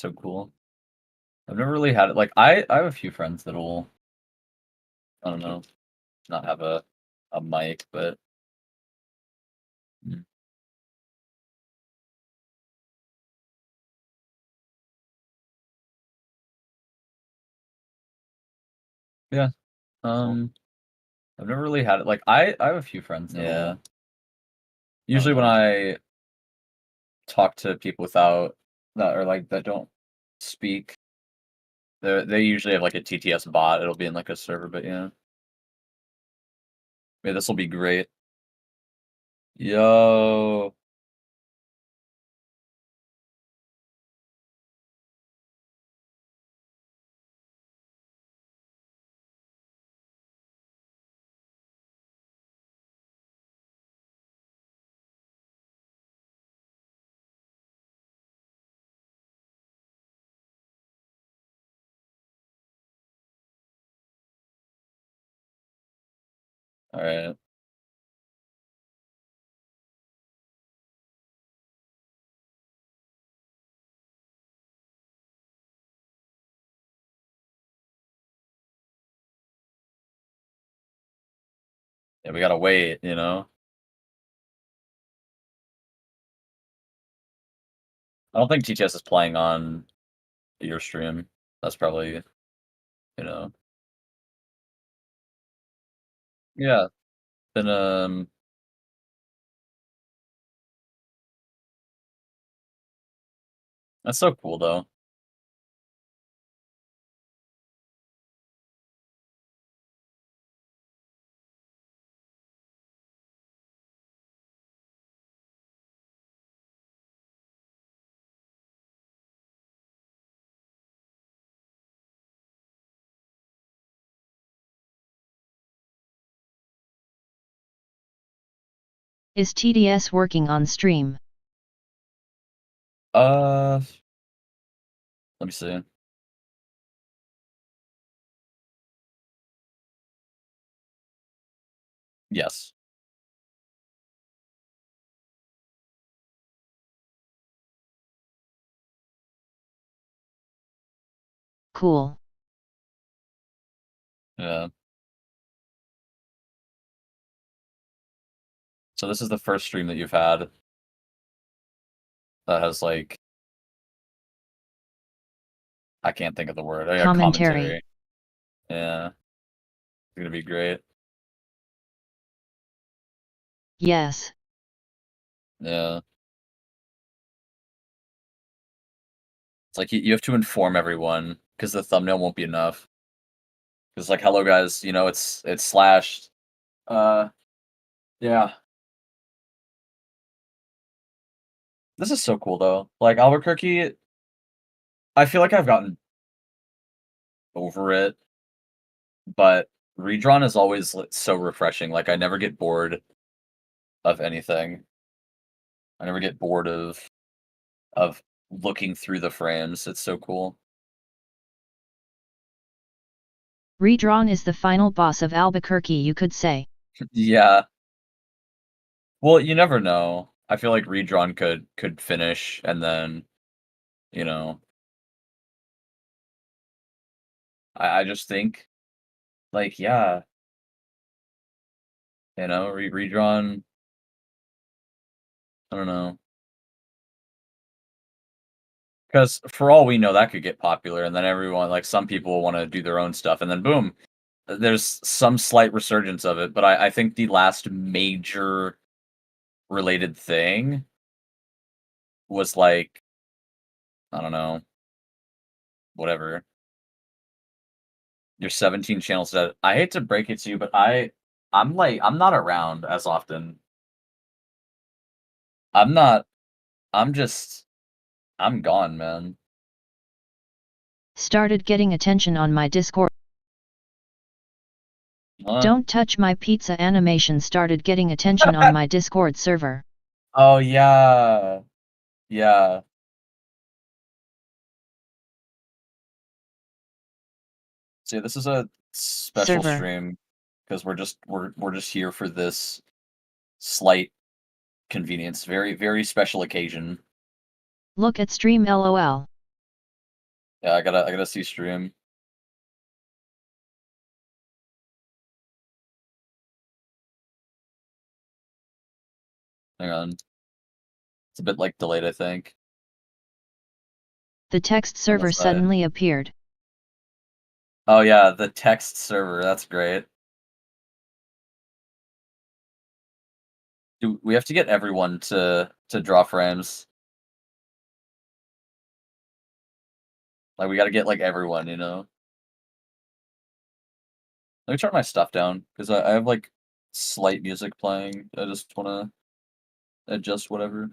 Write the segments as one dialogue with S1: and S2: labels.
S1: so cool. I've never really had it like, I have a few friends that'll, I don't know, not have a mic, but mm, yeah,
S2: Cool.
S1: um, I've never really had it like, I have a few friends
S2: Yeah.
S1: that'll
S2: Oh,
S1: usually when
S2: nice.
S1: I talk to people without that or, like, that don't speak, they usually have, like, a TTS bot, it'll be in, like, a server, but yeah. Yeah, this'll be great. Yo. Alright. Yeah, we gotta wait, you know? I don't think TTS is playing on your stream. That's probably, you know. Yeah, then, that's so cool, though.
S3: Is TDS working on stream?
S1: Let me see. Yes.
S3: Cool.
S1: Yeah. So this is the first stream that you've had that has, like I can't think of the word. A
S3: Commentary.
S1: commentary. Yeah. It's gonna be great.
S3: Yes.
S1: Yeah. It's like you have to inform everyone because the thumbnail won't be enough. It's like, "Hello, guys," you know, it's slashed. Uh, yeah. This is so cool, though. Like, Albuquerque, I feel like I've gotten over it, but redrawn is always, like, so refreshing. Like, I never get bored of anything. I never get bored of looking through the frames. It's so cool.
S3: Redrawn is the final boss of Albuquerque, you could say.
S1: Yeah. Well, you never know. I feel like redrawn could finish and then, you know, I just think, like, yeah, redrawn, I don't know. Because for all we know, that could get popular, and then everyone like, some people wanna do their own stuff, and then boom, there's some slight resurgence of it, but I think the last major related thing was, like, I don't know, whatever, your 17 channels that I hate to break it to you, but I'm not around as often. I'm not I'm just I'm gone, man.
S3: Started getting attention on my Discord.
S1: Huh?
S3: Don't touch my pizza animation started getting attention on my Discord server.
S1: Oh, yeah. Yeah. See, this is a special
S3: Server.
S1: stream because we're just here for this slight convenience. Very, very special occasion.
S3: Look at stream LOL.
S1: Yeah, I gotta see stream. Hang on. It's a bit like delayed, I think.
S3: The text server
S1: Unless I-
S3: suddenly appeared.
S1: Oh yeah, the text server. That's great. Do we have to get everyone to draw frames? Like we got to get like everyone, you know. Let me turn my stuff down because I have like slight music playing. I just want to adjust whatever.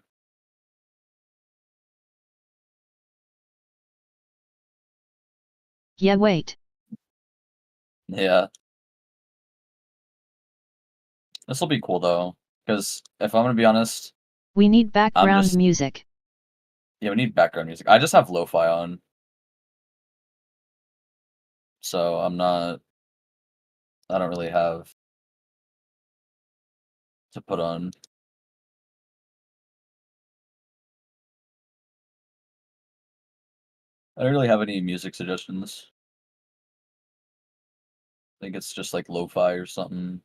S3: Yeah, wait.
S1: Yeah. This will be cool though, because if I'm gonna be honest,
S3: We need background
S1: just-
S3: music.
S1: yeah, we need background music. I just have lo-fi on, so I'm not. I don't really have to put on. I don't really have any music suggestions. I think it's just like lo-fi or something.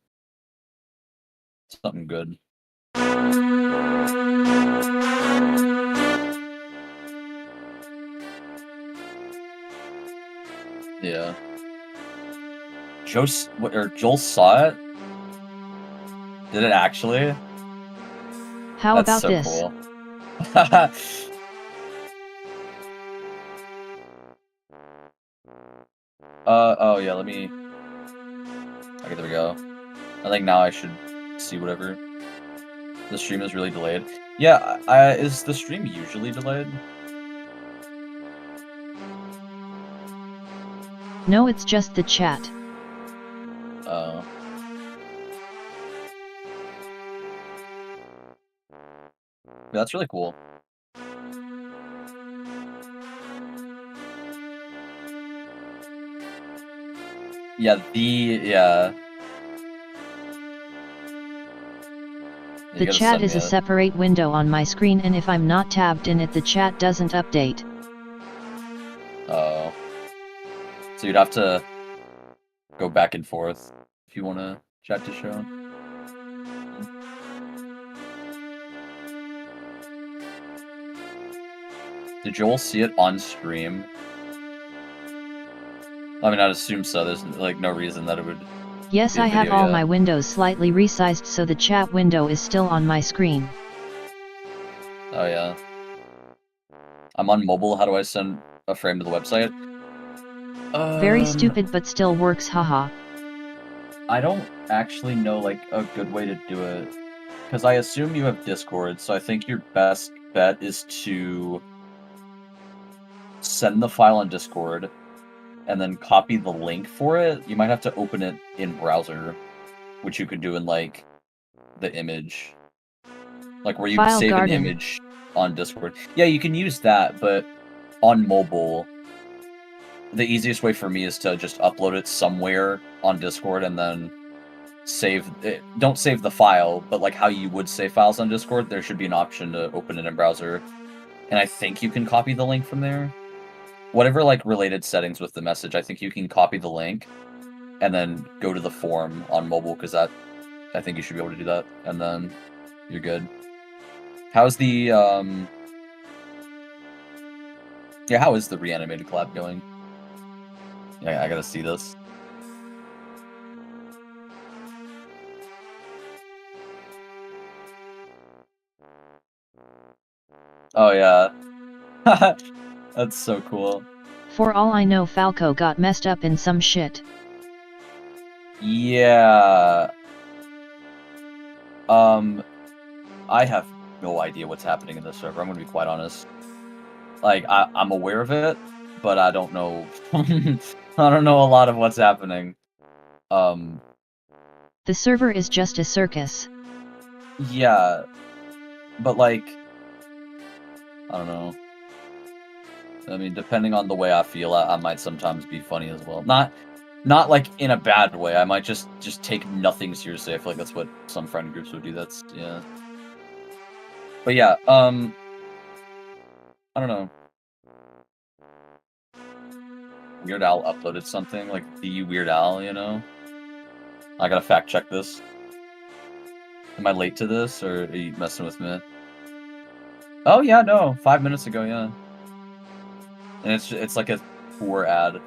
S1: Something good. Yeah. Joel saw it? Did it actually?
S3: How
S1: That's
S3: about
S1: so
S3: this?
S1: cool. Oh yeah, let me. Okay, there we go. I think now I should see whatever. The stream is really delayed. Yeah, is the stream usually delayed?
S3: No, it's just the chat.
S1: Oh. Yeah, that's really cool. Yeah, yeah.
S3: The chat is a separate window on my screen, and if I'm not tabbed in it, the chat doesn't update.
S1: Oh. So you'd have to go back and forth if you want to chat to show. Did Joel see it on stream? I mean, I'd assume so. There's like no reason that it would.
S3: Yes, I have all my windows slightly resized so the chat window is still on my screen.
S1: Oh yeah. I'm on mobile. How do I send a frame to the website?
S3: Very stupid, but still works, haha.
S1: I don't actually know like a good way to do it, because I assume you have Discord, so I think your best bet is to send the file on Discord and then copy the link for it. You might have to open it in browser, which you could do in like the image, like where you
S3: File
S1: save
S3: garden.
S1: an image on Discord. Yeah, you can use that, but on mobile, the easiest way for me is to just upload it somewhere on Discord and then save it. Don't save the file, but like how you would save files on Discord, there should be an option to open it in browser. And I think you can copy the link from there. Whatever like related settings with the message, I think you can copy the link and then go to the form on mobile, because I think you should be able to do that, and then you're good. How's the yeah, how is the reanimated collab going? Yeah, I gotta see this. Oh yeah. That's so cool.
S3: For all I know, Falco got messed up in some shit.
S1: Yeah. I have no idea what's happening in this server. I'm gonna be quite honest. Like, I'm aware of it, but I don't know. I don't know a lot of what's happening.
S3: The server is just a circus.
S1: Yeah, but like, I don't know. I mean, depending on the way I feel, I might sometimes be funny as well. Not like in a bad way. I might just take nothing seriously. I feel like that's what some friend groups would do. That's yeah. But yeah, I don't know. Weird Al uploaded something, like the Weird Al, you know? I gotta fact check this. Am I late to this, or are you messing with me? Oh yeah, no, 5 minutes ago, yeah. And it's like a poor ad.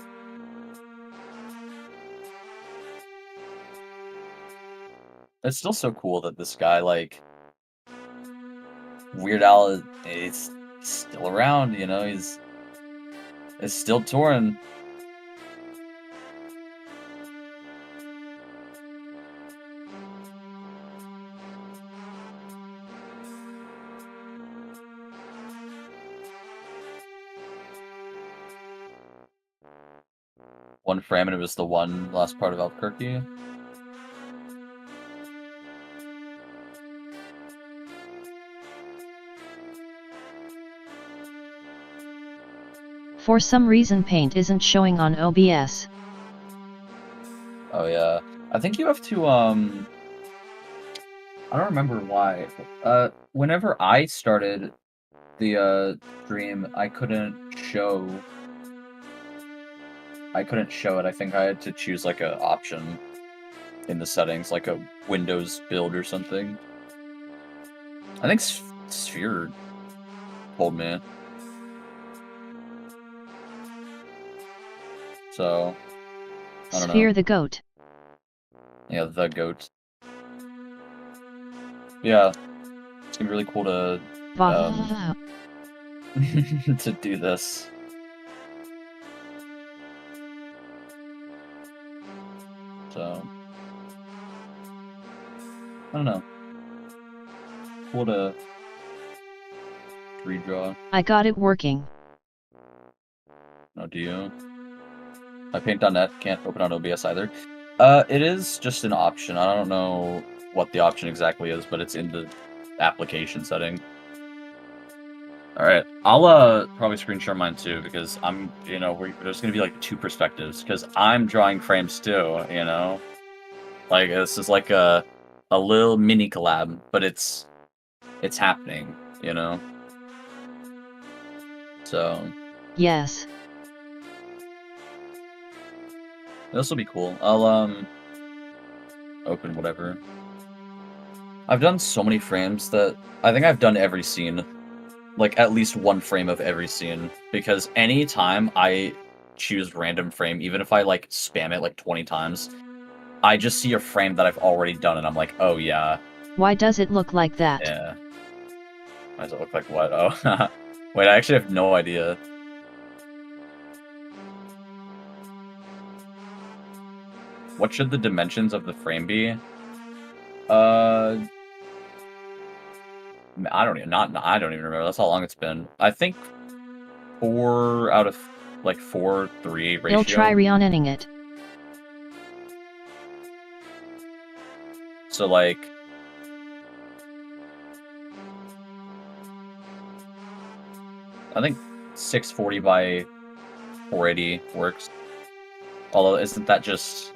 S1: It's still so cool that this guy, like, Weird Al is still around, you know, he's still touring. One frame and it was the one last part of Albuquerque.
S3: For some reason paint isn't showing on OBS.
S1: Oh yeah. I think you have to I don't remember why. Whenever I started the stream, I couldn't show it. I think I had to choose like a option in the settings, like a Windows build or something. I think Sphere told me. So I don't
S3: Sphere
S1: know.
S3: the goat.
S1: Yeah, the goat. Yeah, it's gonna be really cool to to do this. So I don't know. Cool to redraw.
S3: I got it working.
S1: Oh, do you? My paint.net can't open on OBS either. It is just an option. I don't know what the option exactly is, but it's in the application setting. Alright, I'll probably screen share mine too, because I'm, you know, there's gonna be like two perspectives, because I'm drawing frames too, you know? Like, this is like a little mini collab, but it's happening, you know? So...
S3: Yes.
S1: This will be cool. I'll, open whatever. I've done so many frames that I think I've done every scene. Like, at least one frame of every scene. Because anytime I choose random frame, even if I, like, spam it, like, 20 times, I just see a frame that I've already done, and I'm like, oh, yeah.
S3: Why does it look like that?
S1: Yeah. Why does it look like what? Oh, wait, I actually have no idea. What should the dimensions of the frame be? I don't even remember. That's how long it's been. I think 4 out of like 4:3 ratio.
S3: He'll try re-onning it.
S1: So like I think 640 by 480 works. Although isn't that just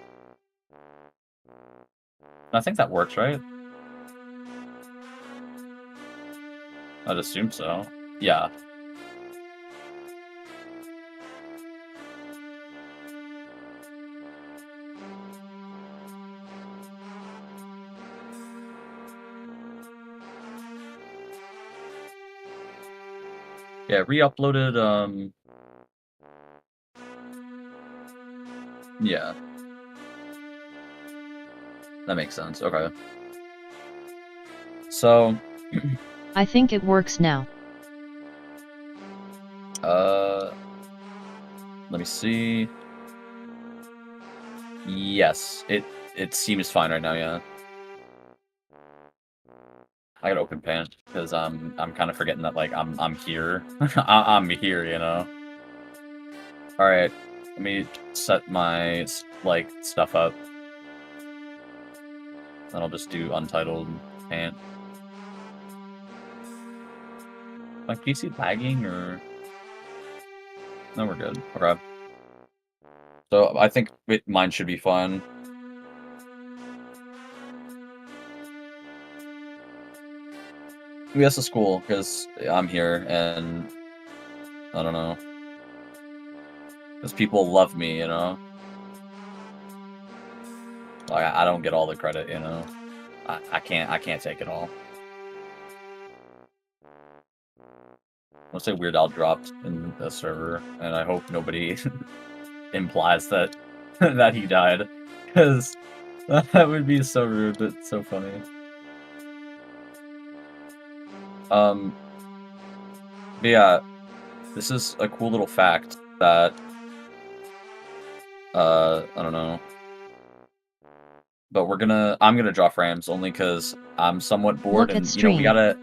S1: I think that works, right? I'd assume so. Yeah. Yeah, re-uploaded, yeah. That makes sense, okay. So...
S3: I think it works now.
S1: Let me see. Yes, it seems fine right now, yeah. I gotta open Paint, because I'm kind of forgetting that, like, I'm here. I'm here, you know? Alright, let me set my, like, stuff up. Then I'll just do Untitled Paint. My PC lagging, or... No, we're good. Okay. So, I think mine should be fine. Yes, to school, because I'm here, and... I don't know. Because people love me, you know? Like, I don't get all the credit, you know? I can't take it all. I'll say Weird Al dropped in the server, and I hope nobody implies that that he died, because that would be so rude, but so funny. But yeah, this is a cool little fact that I don't know. But I'm gonna draw frames only because I'm somewhat bored,
S3: Look at
S1: and you know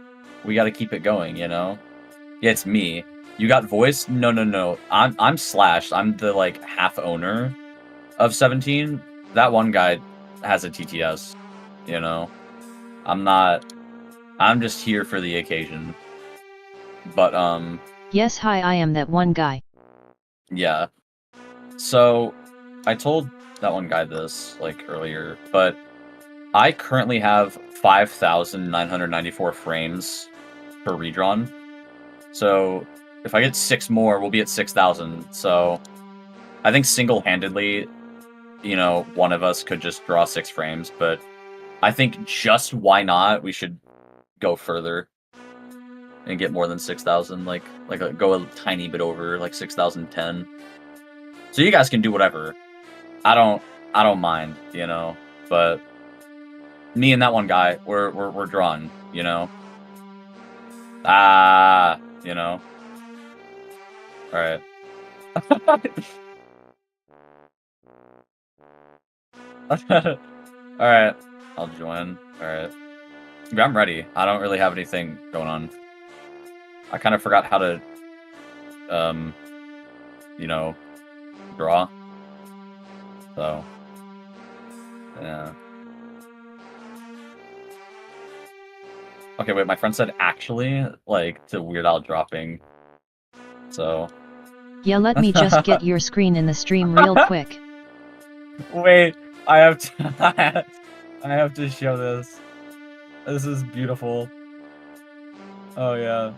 S1: we gotta keep it going, you know. Yeah, it's me. You got voice? No. I'm Slash. I'm the like half owner of 17. That one guy has a TTS, you know. I'm not. I'm just here for the occasion. But
S3: Yes, hi, I am that one guy.
S1: yeah. So I told that one guy this like earlier, but I currently have 5,994 frames per redrawn. So if I get 6 more, we'll be at 6,000. So I think single-handedly, you know, one of us could just draw 6 frames, but I think just why not? We should go further and get more than 6,000, like go a tiny bit over, like 6,010. So you guys can do whatever. I don't mind, you know, but me and that one guy, we're drawn, you know. You know. All right. All right. I'll join. All right. Yeah, I'm ready. I don't really have anything going on. I kind of forgot how to, you know, draw. So, yeah. Okay, wait. My friend said actually, like, to Weird Al dropping. So.
S3: Yeah, let me just get your screen in the stream real quick.
S1: Wait, I have to. I have to show this. This is beautiful. Oh yeah.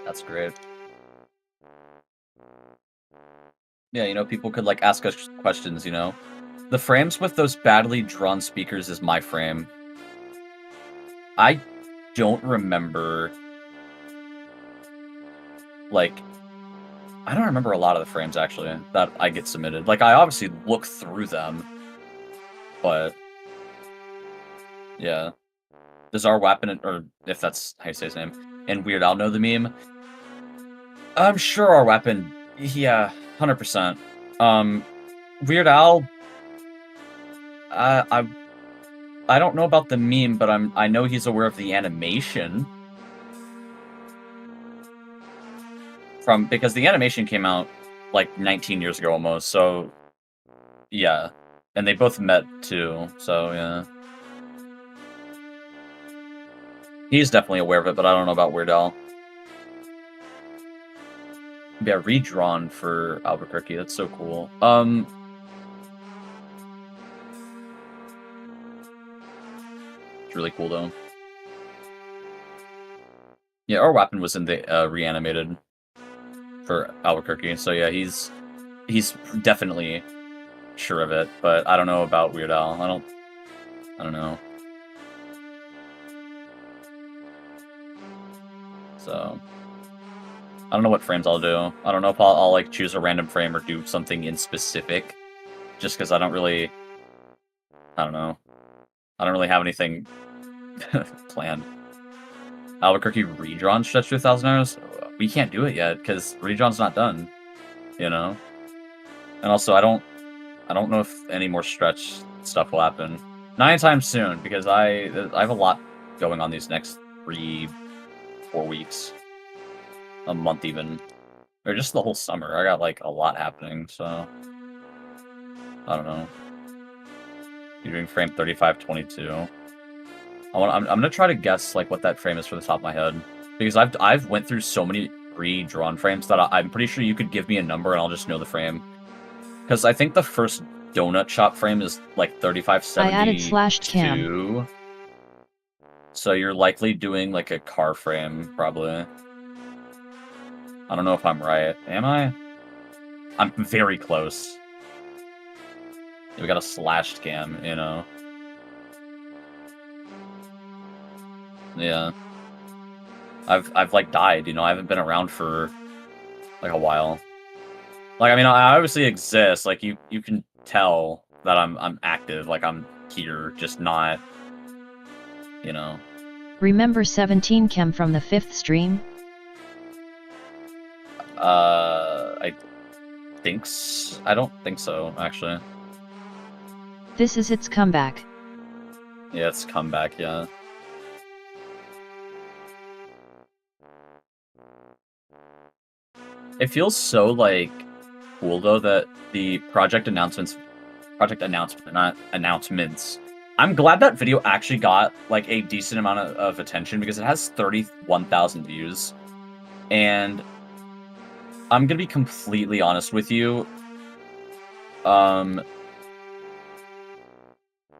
S1: That's great. Yeah, you know, people could like ask us questions, you know. The frames with those badly drawn speakers is my frame. I don't remember, like, I don't remember a lot of the frames, actually, that I get submitted. Like, I obviously look through them, but, yeah. Does our weapon, or if that's how you say his name, and Weird Al know the meme? I'm sure our weapon, yeah, 100%. Weird Al, I don't know about the meme, but I know he's aware of the animation. Because the animation came out like 19 years ago almost, so yeah. And they both met too, so yeah. He's definitely aware of it, but I don't know about Weird Al. Yeah, redrawn for Albuquerque, that's so cool. It's really cool though. Yeah, our weapon was in the reanimated for Albuquerque, so yeah, he's definitely sure of it, but I don't know about Weird Al. I don't know. So I don't know what frames I'll do. I don't know if I'll like choose a random frame or do something in specific, just because I don't know. I don't really have anything planned. Albuquerque redrawn stretch to 1,000 hours? We can't do it yet because redrawn's not done, you know. And also, I don't know if any more stretch stuff will happen. Not anytime soon, because I have a lot going on these next 3-4 weeks, a month even, or just the whole summer. I got like a lot happening, so I don't know. You're doing frame 3522. I'm gonna try to guess like what that frame is for the top of my head, because I've went through so many redrawn frames that I'm pretty sure you could give me a number and I'll just know the frame. Because I think the first donut shop frame is like 3572.
S3: I added /cam.
S1: So you're likely doing like a car frame, probably. I don't know if I'm right. Am I? I'm very close. We got a slashed cam, you know. Yeah. I've like died, you know. I haven't been around for like a while. Like, I mean, I obviously exist. Like, you can tell that I'm active. Like, I'm here, just not, you know.
S3: Remember 17 chem from the 5th stream?
S1: I I don't think so, actually.
S3: This is its comeback.
S1: Yeah, it's comeback, yeah. It feels so, like, cool, though, that the project announcements, not announcements. I'm glad that video actually got, like, a decent amount of attention, because it has 31,000 views. And I'm gonna be completely honest with you.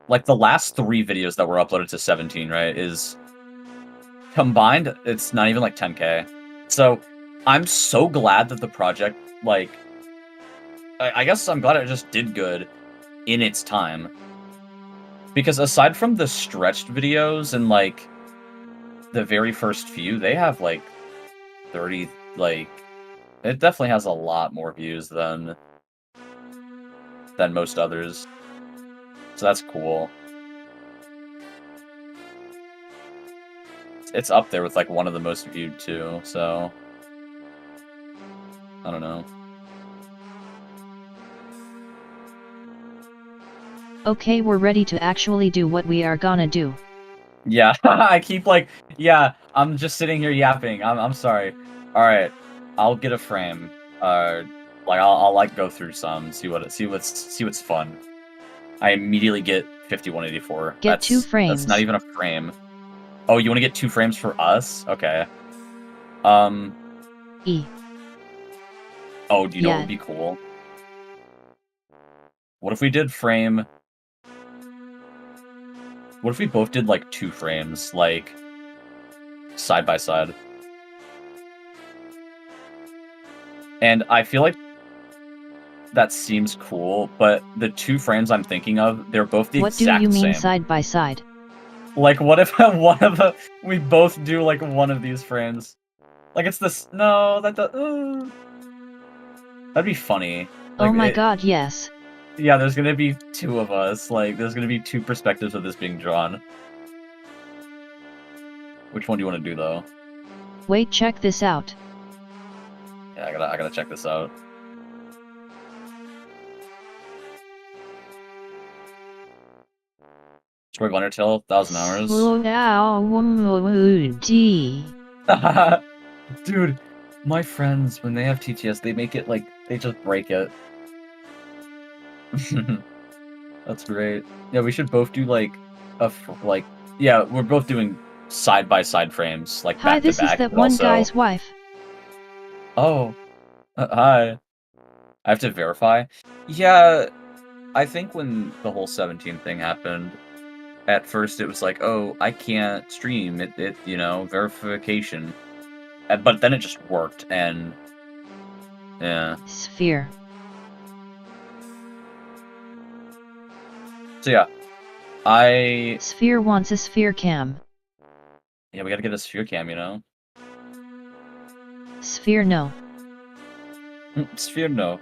S1: Like, the last 3 videos that were uploaded to 17, right, is combined, it's not even, like, 10K. So, I'm so glad that the project, like, I guess I'm glad it just did good in its time. Because aside from the stretched videos and, like, the very first few, they have, like, 30, like, it definitely has a lot more views than most others. So that's cool. It's up there with, like, one of the most viewed, too, so I don't know.
S3: Okay, we're ready to actually do what we are gonna do.
S1: Yeah, I keep, like, yeah, I'm just sitting here yapping. I'm sorry. Alright, I'll get a frame. Like, I'll like, go through some, see what's fun. I immediately get 5184.
S3: Get 2 frames.
S1: That's not even a frame. Oh, you want to get 2 frames for us? Okay.
S3: E.
S1: Oh, do you know what would be cool? What if we did frame... What if we both did, like, 2 frames, like, side by side? And I feel like that seems cool, but the 2 frames I'm thinking of, they're both the exact same.
S3: What do you mean side by side?
S1: Like, what if we both do, like, one of these frames? Like, it's this... No, that'd be funny. Like,
S3: oh my god, yes.
S1: Yeah, there's gonna be 2 of us. Like, there's gonna be 2 perspectives of this being drawn. Which one do you want to do, though?
S3: Wait, check this out.
S1: Yeah, I gotta check this out. Destroy Undertale, 1,000 hours.
S3: Slow down,
S1: Dude, my friends, when they have TTS, they make it, like, they just break it. That's great. Yeah, we should both do, like, yeah, we're both doing side-by-side frames, like,
S3: Hi,
S1: back to
S3: this
S1: back,
S3: is that
S1: but
S3: one
S1: also...
S3: guy's wife.
S1: Oh. Hi. I have to verify? Yeah, I think when the whole 17 thing happened, at first it was like, oh, I can't stream it, you know, verification. But then it just worked, and... yeah.
S3: Sphere.
S1: So yeah,
S3: Sphere wants a sphere cam.
S1: Yeah, we gotta get a sphere cam, you know?
S3: Sphere no.
S1: Sphere no.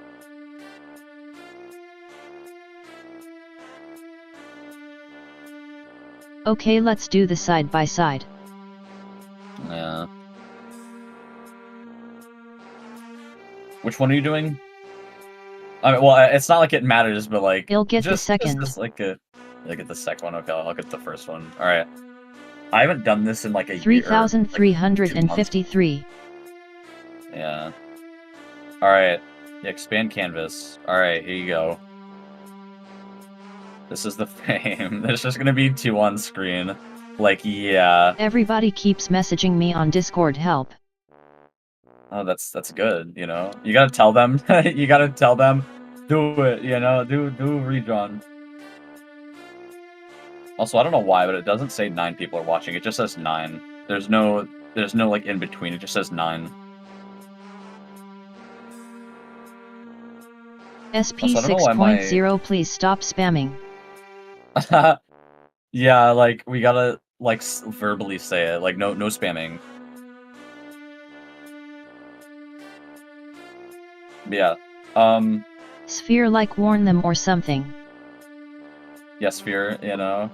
S3: Okay, let's do the side by side.
S1: Yeah. Which one are you doing? I mean, well, it's not like it matters, but like...
S3: You'll get the second.
S1: Just like I'll get the second one. Okay, I'll get the first one. Alright. I haven't done this in like a
S3: 3,353.
S1: Yeah. Alright. Yeah, expand canvas. Alright, here you go. This is the frame. There's just gonna be 2 on screen. Like, yeah.
S3: Everybody keeps messaging me on Discord help.
S1: Oh, that's good, you know? You gotta tell them. You gotta tell them. Do it, you know? Do redrawn. Also, I don't know why, but it doesn't say 9 people are watching. It just says 9. There's no like in between. It just says 9.
S3: SP 6.0, please stop spamming.
S1: Yeah, like we gotta like verbally say it. Like no spamming. But yeah.
S3: Sphere, like, warn them or something.
S1: Yeah, Sphere, you know.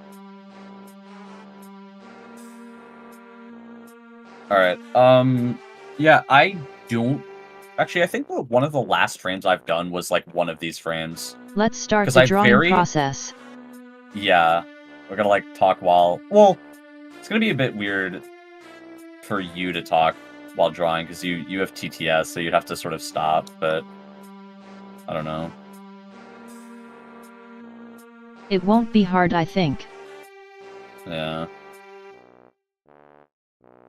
S1: Alright, yeah, I don't... Actually, I think one of the last frames I've done was, like, one of these frames.
S3: Let's start the drawing process.
S1: Yeah, we're gonna, like, talk while... Well, it's gonna be a bit weird for you to talk while drawing, because you have TTS, so you'd have to sort of stop, but... I don't know.
S3: It won't be hard, I think.
S1: Yeah.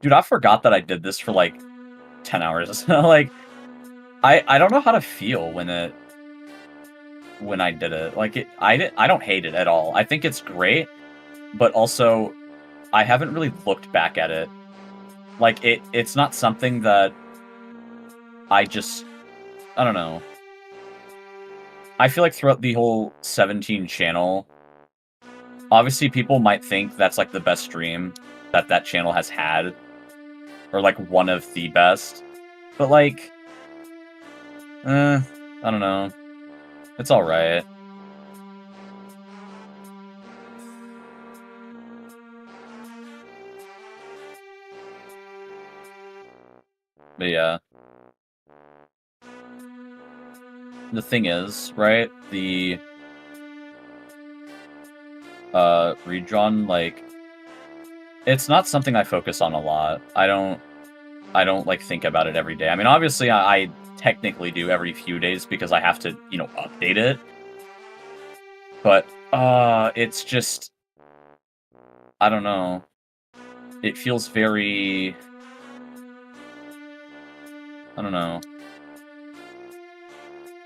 S1: Dude, I forgot that I did this for, like, 10 hours. Like, I don't know how to feel when I did it. Like, I don't hate it at all. I think it's great, but also, I haven't really looked back at it. Like, it's not something that I don't know. I feel like throughout the whole 17 channel, obviously people might think that's, like, the best stream that channel has had. Or, like, one of the best. But, like... I don't know. It's alright. But yeah. The thing is, right, the... redrawn, like... It's not something I focus on a lot. I don't, like, think about it every day. I mean, obviously, I technically do every few days because I have to, you know, update it. But, it's just... I don't know. It feels very... I don't know.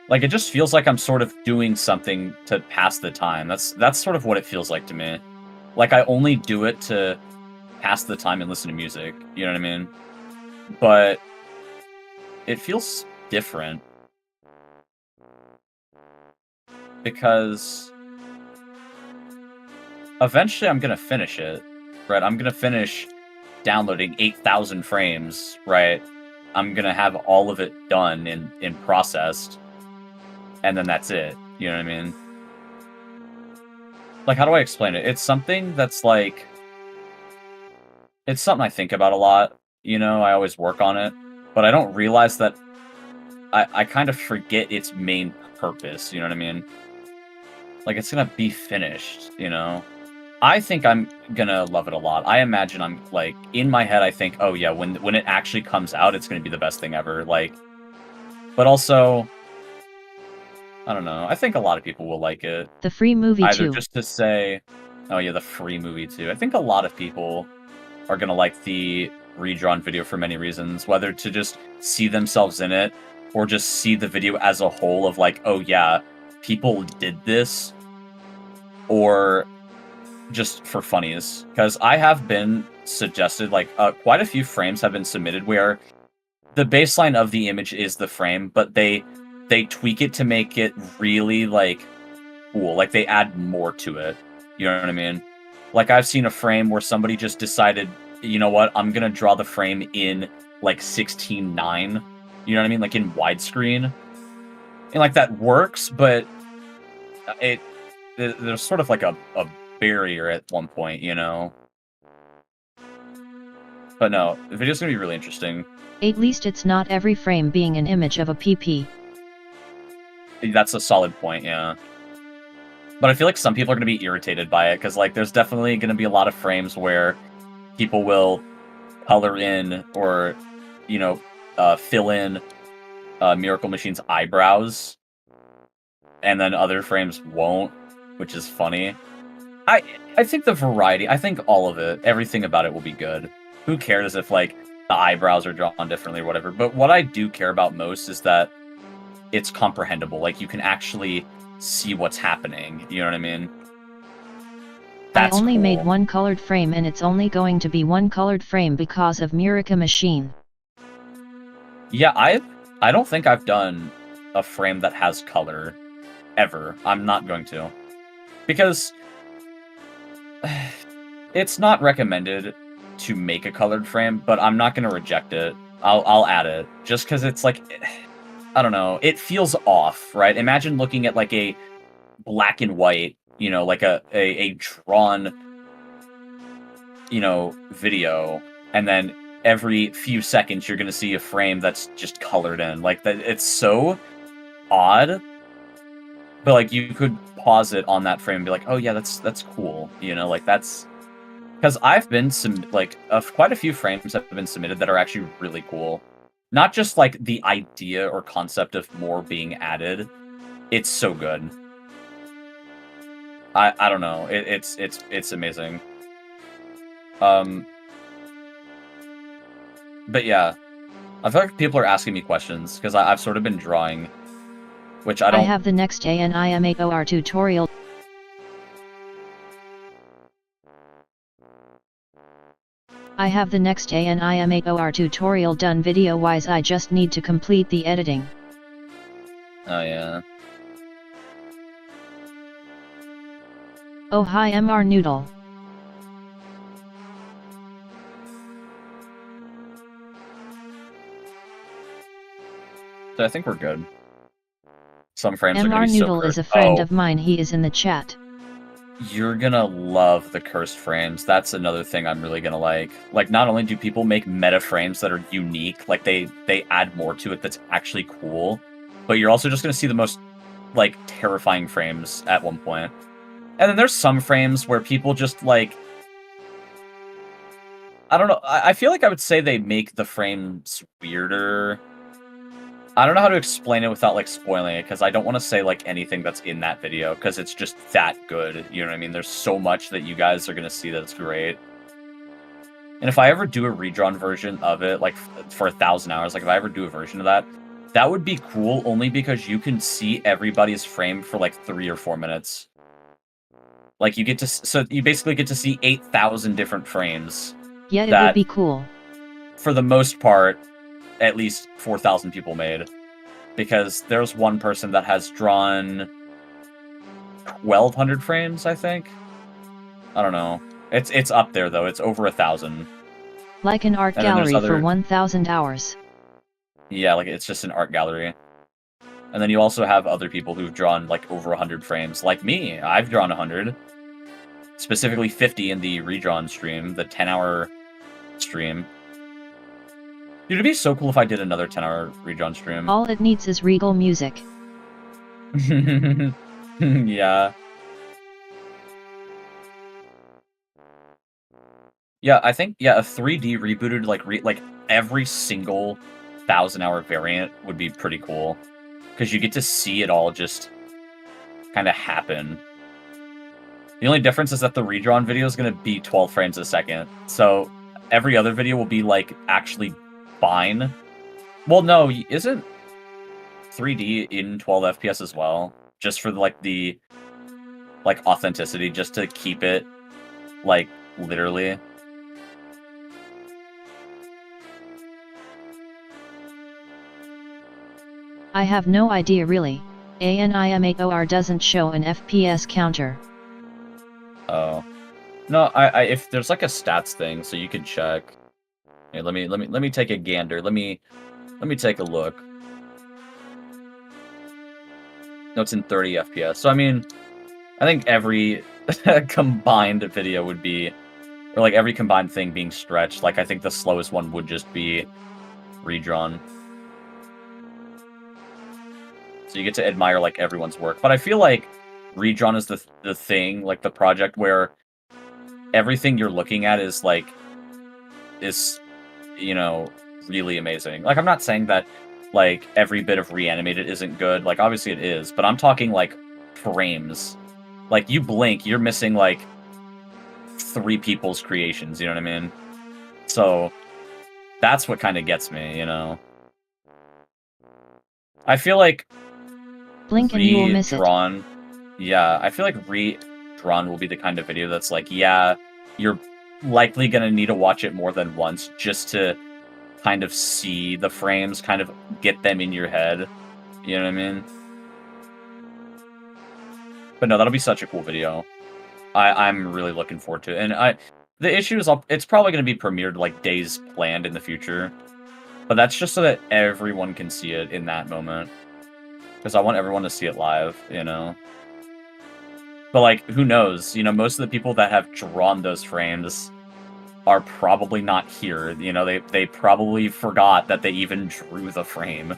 S1: Like, it just feels like I'm sort of doing something to pass the time. That's sort of what it feels like to me. Like, I only do it to pass the time and listen to music. You know what I mean? But it feels different. Because eventually I'm gonna finish it, right? I'm gonna finish downloading 8,000 frames, right? I'm gonna have all of it done and processed. And then that's it. You know what I mean? Like, how do I explain it? It's something that's, like... It's something I think about a lot. You know, I always work on it. But I don't realize that... I kind of forget its main purpose, you know what I mean? Like, it's gonna be finished, you know? I think I'm gonna love it a lot. I imagine I'm, like... In my head, I think, oh yeah, when it actually comes out, it's gonna be the best thing ever. Like... But also... I don't know. I think a lot of people will like it.
S3: The free movie
S1: Either
S3: too.
S1: just to say, oh yeah, the free movie too. I think a lot of people are gonna like the redrawn video for many reasons. Whether to just see themselves in it, or just see the video as a whole of like, oh yeah, people did this. Or just for funnies. Because I have been suggested, like, quite a few frames have been submitted where the baseline of the image is the frame, but they tweak it to make it really, like, cool. Like, they add more to it. You know what I mean? Like, I've seen a frame where somebody just decided, you know what, I'm gonna draw the frame in, like, 16:9. You know what I mean? Like, in widescreen. And, like, that works, but there's sort of, like, a barrier at one point, you know? But no, the video's gonna be really interesting.
S3: At least it's not every frame being an image of a PP.
S1: That's a solid point, yeah. But I feel like some people are going to be irritated by it, because, like, there's definitely going to be a lot of frames where people will color in or, you know, fill in Miracle Machine's eyebrows, and then other frames won't, which is funny. I think the variety, I think all of it, everything about it will be good. Who cares if, like, the eyebrows are drawn differently or whatever, but what I do care about most is that it's comprehensible. Like, you can actually see what's happening. You know what I mean? That's
S3: I only
S1: cool.
S3: made one colored frame, and it's only going to be one colored frame because of Murica machine.
S1: Yeah, I don't think I've done a frame that has color ever. I'm not going to. Because it's not recommended to make a colored frame, but I'm not going to reject it. I'll add it just cuz it's like I don't know, it feels off, right? Imagine looking at like a black and white, like a drawn, video, and then every few seconds you're gonna see a frame that's just colored in. Like that, it's so odd. But like you could pause it on that frame and be like, oh yeah, that's cool. Like that's because I've been quite a few frames have been submitted that are actually really cool. Not just like the idea or concept of more being added. It's so good. I don't know. It's amazing. But yeah, I feel like people are asking me questions because I've sort of been drawing, which I don't.
S3: I have the next ANIMAOR tutorial. I have the next ANIMAOR tutorial done video-wise. I just need to complete the editing.
S1: Oh yeah.
S3: Oh hi MR Noodle.
S1: So I think we're good. Some frames are gonna
S3: MR
S1: be so
S3: Noodle
S1: cursed.
S3: is a friend of mine. He is in the chat.
S1: You're gonna love the cursed frames. That's another thing I'm really gonna like. Like, not only do people make meta frames that are unique, like they add more to it that's actually cool, but you're also just gonna see the most like terrifying frames at one point. And then there's some frames where people just like, I don't know. I feel like I would say they make the frames weirder. I don't know how to explain it without like spoiling it, because I don't want to say like anything that's in that video, because it's just that good. You know what I mean? There's so much that you guys are gonna see that's great. And if I ever do a redrawn version of it, like for 1,000 hours, like if I ever do a version of that, that would be cool only because you can see everybody's frame for like 3 or 4 minutes. Like you get to, so you basically get to see 8,000 different frames.
S3: Yeah, it would be cool.
S1: For the most part, at least 4,000 people made. Because there's one person that has drawn 1,200 frames, I think. I don't know. It's up there though. It's over 1,000.
S3: Like an art gallery for 1,000 hours.
S1: Yeah, like it's just an art gallery. And then you also have other people who've drawn like over 100 frames. Like me, I've drawn 100. Specifically 50 in the redrawn stream, the 10-hour stream. Dude, it'd be so cool if I did another 10-hour redrawn stream.
S3: All it needs is regal music.
S1: Yeah. Yeah, I think, yeah, a 3D rebooted, like every single 1,000-hour variant would be pretty cool. Because you get to see it all just kind of happen. The only difference is that the redrawn video is going to be 12 frames a second. So every other video will be, like, actually fine. Well, no, isn't 3D in 12 FPS as well? Just for, like, the, like, authenticity, just to keep it, like, literally.
S3: I have no idea really. ANIMAOR doesn't show an FPS counter.
S1: Oh. No, I if there's like a stats thing, so you can check. Hey, let me take a gander. Let me take a look. No, it's in 30 FPS. So I mean, I think every combined video would be, or like every combined thing being stretched. Like I think the slowest one would just be redrawn. So you get to admire like everyone's work. But I feel like redrawn is the thing, like the project where everything you're looking at is like really amazing. Like I'm not saying that like every bit of reanimated isn't good. Like obviously it is, but I'm talking like frames. Like you blink, you're missing like 3 people's creations, you know what I mean? So that's what kind of gets me, you know. I feel like
S3: blink and you will miss it.
S1: Yeah, I feel like redrawn will be the kind of video that's like, yeah, you're likely going to need to watch it more than once just to kind of see the frames, kind of get them in your head. You know what I mean? But no, that'll be such a cool video. I'm really looking forward to it. And the issue is it's probably going to be premiered like days planned in the future. But that's just so that everyone can see it in that moment. Because I want everyone to see it live, you know? But, like, who knows? You know, most of the people that have drawn those frames are probably not here. You know, they probably forgot that they even drew the frame.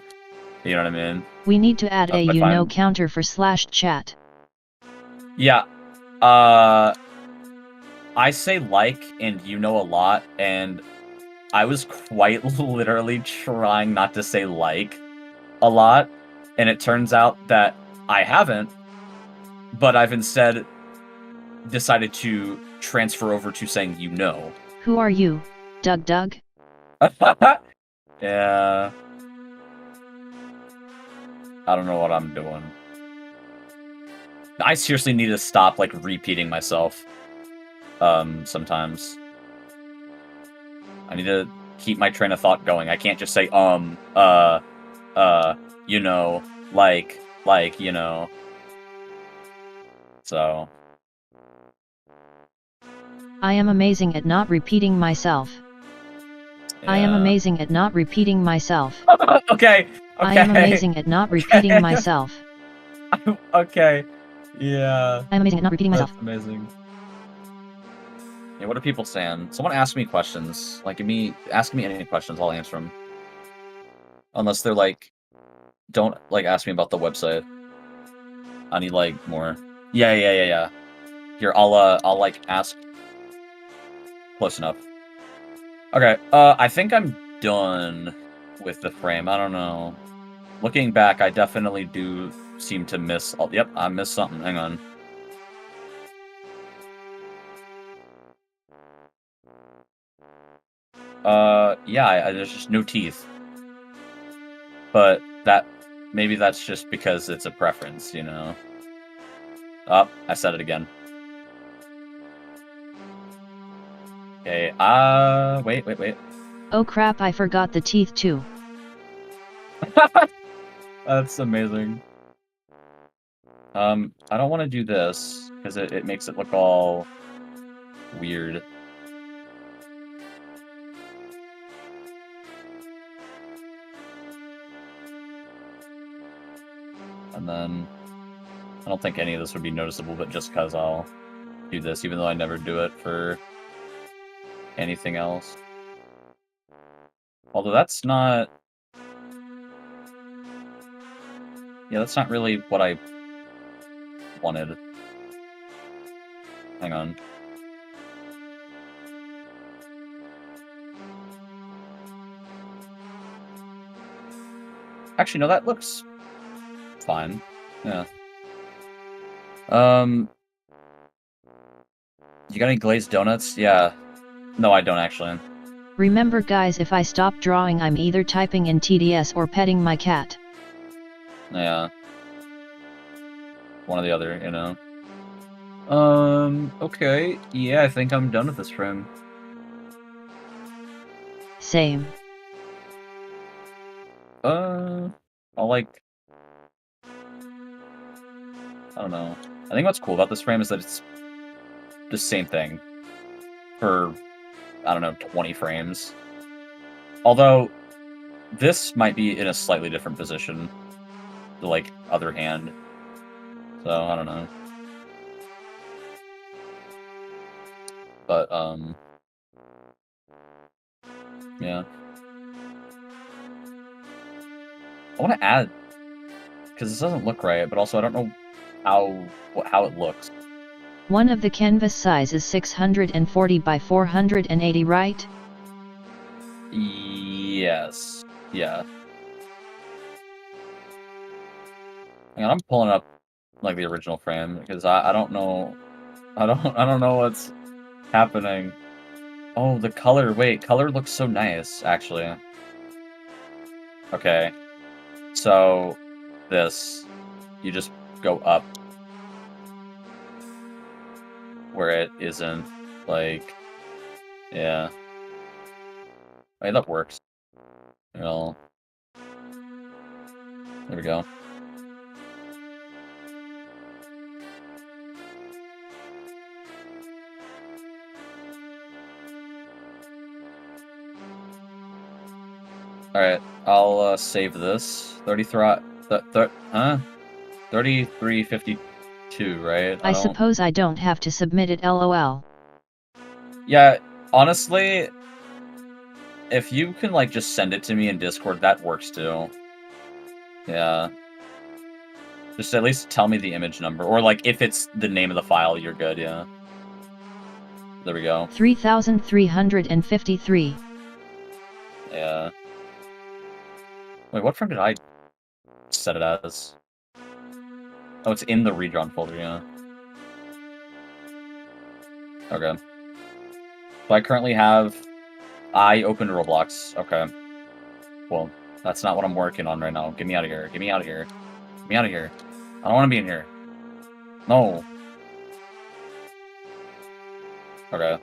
S1: You know what I mean?
S3: We need to add a counter for /chat.
S1: Yeah. I say like and a lot, and I was quite literally trying not to say like a lot, and it turns out that I haven't, but I've instead decided to transfer over to saying
S3: Who are you, Doug?
S1: Yeah. I don't know what I'm doing. I seriously need to stop, like, repeating myself. Sometimes. I need to keep my train of thought going. I can't just say, like, you know. So.
S3: I am amazing at not repeating myself.
S1: Yeah.
S3: I am amazing at not repeating myself.
S1: Okay.
S3: I am amazing at not repeating myself.
S1: Okay. Yeah.
S3: I'm amazing at not repeating myself.
S1: That's amazing. Yeah, what are people saying? Someone ask me questions. Like, ask me any questions, I'll answer them. Unless they're like, don't, like, ask me about the website. I need, like, more. Yeah. Here, I'll, like, ask. Close enough. Okay, I think I'm done with the frame. I don't know. Looking back, I definitely do seem to miss... Yep, I missed something. Hang on. Yeah, there's just no teeth. But maybe that's just because it's a preference, you know? Oh, I said it again. Okay, wait.
S3: Oh crap, I forgot the teeth too.
S1: That's amazing. I don't want to do this, because it makes it look all weird. And then, I don't think any of this would be noticeable, but just because I'll do this, even though I never do it for anything else. Although that's not... Yeah, that's not really what I wanted. Hang on. Actually, no, that looks fine. Yeah. You got any glazed donuts? Yeah. No, I don't actually.
S3: Remember guys, if I stop drawing, I'm either typing in TDS or petting my cat.
S1: Yeah. One or the other, you know. Okay. Yeah, I think I'm done with this frame.
S3: Same.
S1: I'll like... I don't know. I think what's cool about this frame is that it's the same thing for, I don't know, 20 frames. Although, this might be in a slightly different position. The, like, other hand. So, I don't know. But, yeah. I want to add, because this doesn't look right, but also I don't know how it looks.
S3: One of the canvas size is 640 by 480, right?
S1: Yes. Yeah. Hang on, I'm pulling up like the original frame because I don't know. I don't know what's happening. Oh, the color. Wait, color looks so nice, actually. Okay. So, you just go up. where it isn't, like, yeah. I mean, that works. Well, there we go. Alright, I'll save this. 3352, right?
S3: I suppose I don't have to submit it, lol.
S1: Yeah, honestly, if you can, like, just send it to me in Discord, that works too. Yeah. Just at least tell me the image number. Or, like, if it's the name of the file, you're good, yeah. There we go.
S3: 3353.
S1: Yeah. Wait, what frame did I set it as? Oh, it's in the redrawn folder, yeah. Okay. So I currently have... I opened Roblox. Okay. Well, that's not what I'm working on right now. Get me out of here. Get me out of here. Get me out of here. I don't want to be in here. No. Okay.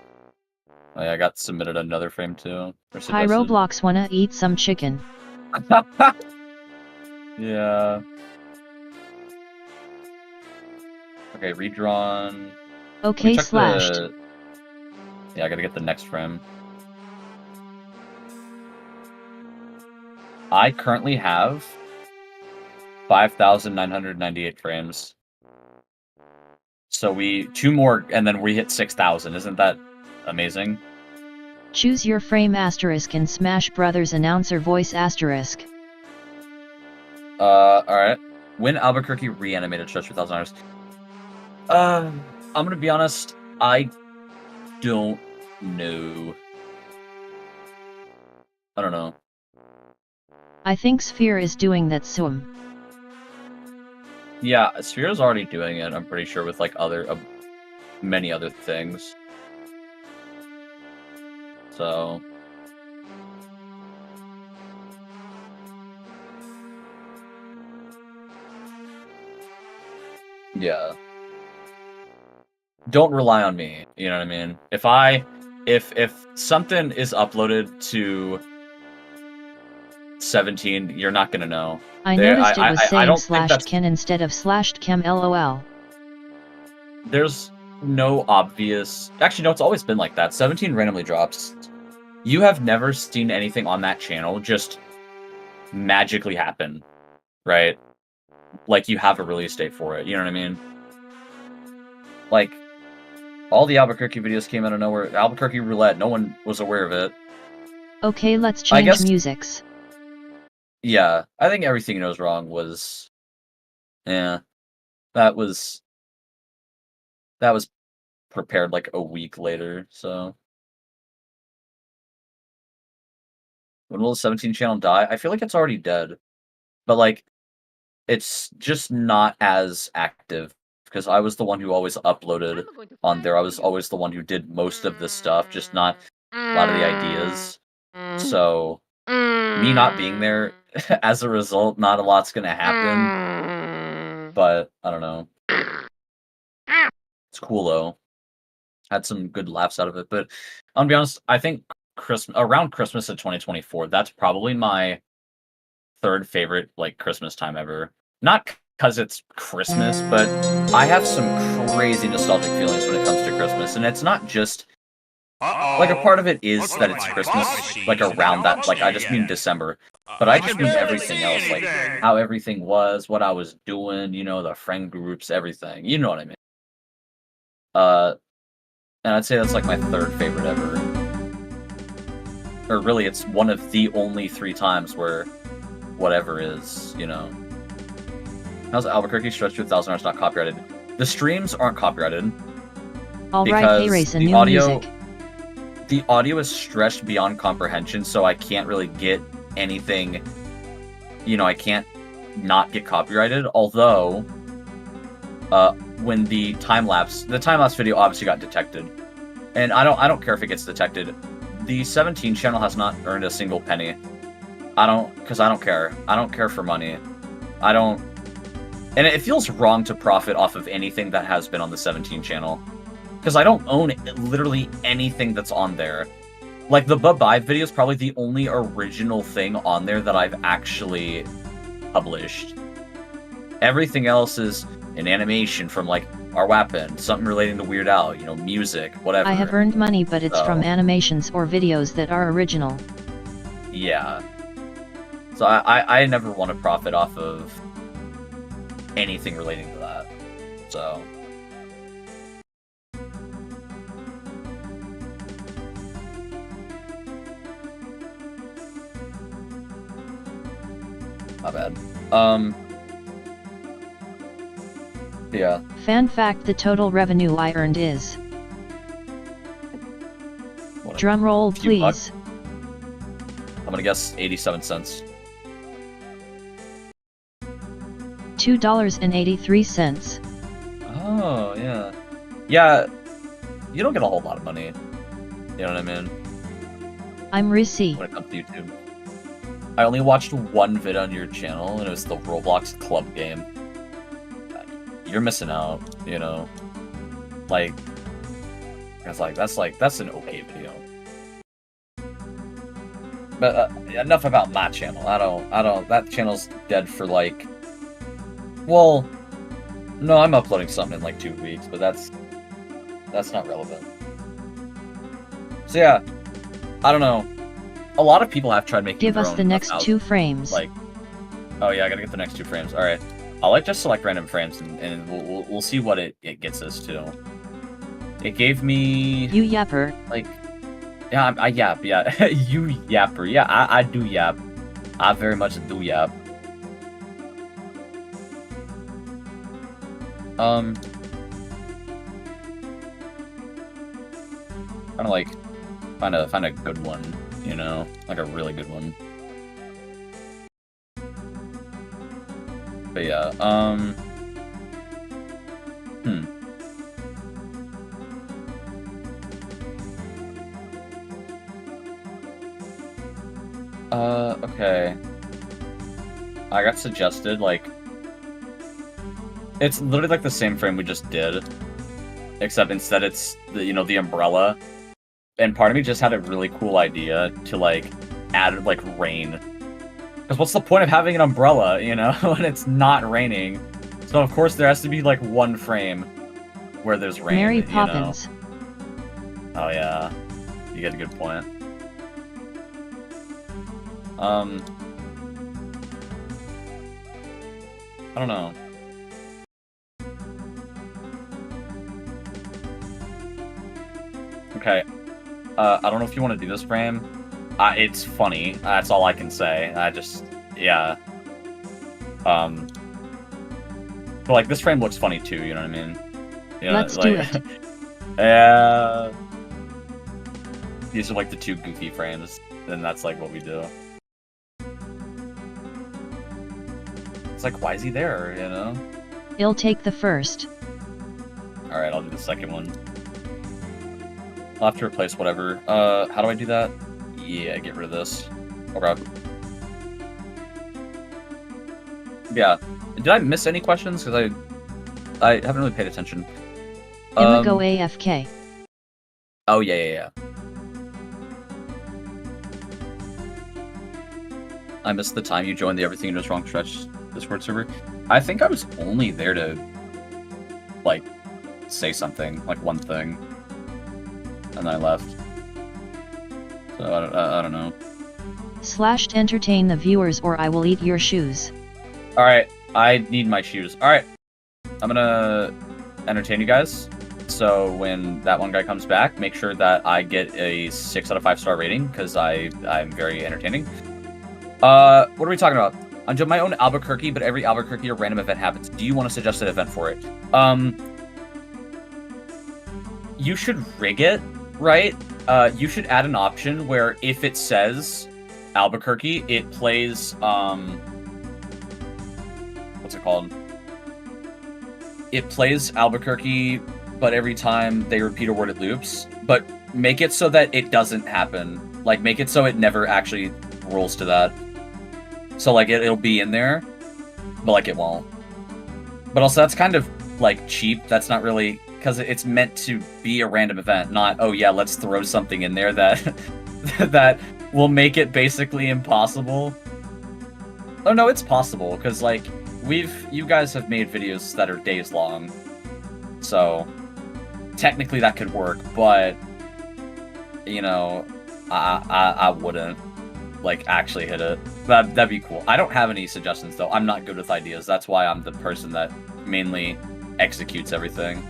S1: Oh, yeah, I got submitted another frame too.
S3: Hi Roblox, wanna eat some chicken?
S1: Yeah. Okay, redrawn.
S3: Okay, slashed.
S1: Yeah, I gotta get the next frame. I currently have 5,998 frames. So two more, and then we hit 6,000. Isn't that amazing?
S3: Choose your frame asterisk and Smash Brothers announcer voice asterisk.
S1: Alright. When Albuquerque reanimated Stretch for $1,000. I'm gonna be honest, I don't know. I don't know.
S3: I think Sphere is doing that soon.
S1: Yeah, Sphere's already doing it, I'm pretty sure, with, like, many other things. So... yeah. Don't rely on me, you know what I mean? If something is uploaded to 17, you're not gonna know.
S3: I noticed it was saying slashed Ken instead of slashed Chem, lol.
S1: There's no obvious... Actually, no, it's always been like that. 17 randomly drops. You have never seen anything on that channel just magically happen, right? Like, you have a release date for it, you know what I mean? Like, all the Albuquerque videos came out of nowhere. Albuquerque Roulette, no one was aware of it.
S3: Okay, let's change musics.
S1: Yeah, I think Everything Goes Wrong was... yeah. That was prepared like a week later, so... When will the 17 channel die? I feel like it's already dead. But, like, it's just not as active. Because I was the one who always uploaded on there. I was always the one who did most of the stuff, just not a lot of the ideas. So, me not being there, as a result, not a lot's gonna happen. But, I don't know. It's cool, though. Had some good laughs out of it. But, I'll be honest, I think around Christmas of 2024, that's probably my third favorite, like, Christmas time ever. Not because it's Christmas, but I have some crazy nostalgic feelings when it comes to Christmas. And it's not just... like, a part of it is that it's Christmas, like, around that, like, I just mean December. But I just mean everything else, like, how everything was, what I was doing, you know, the friend groups, everything. You know what I mean. And I'd say that's, like, my third favorite ever. Or really, it's one of the only 3 times where whatever is, you know. How's Albuquerque Stretch to 1,000 hours not copyrighted? The streams aren't copyrighted.
S3: Alright, hey Race, a new music.
S1: The audio is stretched beyond comprehension, so I can't really get anything, you know, I can't not get copyrighted, although, when the time-lapse video obviously got detected. And I don't care if it gets detected. The 17 channel has not earned a single penny. Because I don't care. I don't care for money. And it feels wrong to profit off of anything that has been on the 17 channel. because I don't own literally anything that's on there. Like, the bye-bye video is probably the only original thing on there that I've actually published. Everything else is an animation from, like, our weapon, something relating to Weird Al, you know, music, whatever.
S3: I have earned money, but it's from animations or videos that are original.
S1: Yeah. So I never want to profit off of anything relating to that. So... not bad. Yeah.
S3: Fan fact: the total revenue I earned is... drum roll, please.
S1: Bucks. I'm gonna guess 87 cents.
S3: $2.83.
S1: Oh, yeah. Yeah, you don't get a whole lot of money. You know what I mean?
S3: I'm Rissy.
S1: When it comes to YouTube. I only watched one vid on your channel, and it was the Roblox club game. You're missing out, you know? Like, that's an okay video. But enough about my channel. I don't. That channel's dead for like. Well, no, I'm uploading something in like 2 weeks, but that's not relevant. So yeah, I don't know. A lot of people have tried making.
S3: Give us the next 2 frames.
S1: Like, oh yeah, I gotta get the next 2 frames. All right, I'll like just select random frames and we'll see what it gets us to. It gave me.
S3: You yapper.
S1: Like. Yeah, I yap, yeah. You yapper. Yeah, I do yap. I very much do yap. Kinda like find a good one, you know? Like a really good one. But yeah, okay. I got suggested, like... It's literally like the same frame we just did. Except instead it's, the, the umbrella. And part of me just had a really cool idea to, like, add, like, rain. Because what's the point of having an umbrella, you know, when it's not raining? So, of course, there has to be, like, one frame where there's rain,
S3: Mary Poppins.
S1: Oh, yeah. You get a good point. I don't know. Okay. I don't know if you want to do this frame. It's funny. That's all I can say. Yeah. But like, this frame looks funny too, you know what I mean? You know,
S3: Let's
S1: like,
S3: do it.
S1: Yeah. These are like the 2 goofy frames, and that's like what we do. It's like, why is he there, you know?
S3: I'll take the first.
S1: Alright, I'll do the second one. I'll have to replace whatever. How do I do that? Yeah, get rid of this. Oh god. Yeah. Did I miss any questions? Because I haven't really paid attention.
S3: Emma go AFK.
S1: Oh, yeah. I missed the time you joined the Everything Is Wrong Stretch Discord server. I think I was only there to, like, say something, like one thing. And then I left. So, I don't know.
S3: / entertain the viewers or I will eat your shoes.
S1: Alright, I need my shoes. Alright, I'm gonna entertain you guys. So when that one guy comes back, make sure that I get a 6 out of 5 star rating, because I'm very entertaining. What are we talking about? I'm doing my own Albuquerque, but every Albuquerque a random event happens. Do you want to suggest an event for it? You should rig it, right? You should add an option where if it says Albuquerque, it plays, what's it called? It plays Albuquerque, but every time they repeat a word, it loops. But make it so that it doesn't happen. Like, make it so it never actually rolls to that. So, like, it'll be in there, but, like, it won't. But also, that's kind of, like, cheap. That's not really because it's meant to be a random event, not, oh yeah, let's throw something in there that that will make it basically impossible. Oh no, it's possible, because like you guys have made videos that are days long, so technically that could work, but you know, I wouldn't like actually hit it. That'd be cool. I don't have any suggestions though. I'm not good with ideas. That's why I'm the person that mainly executes everything.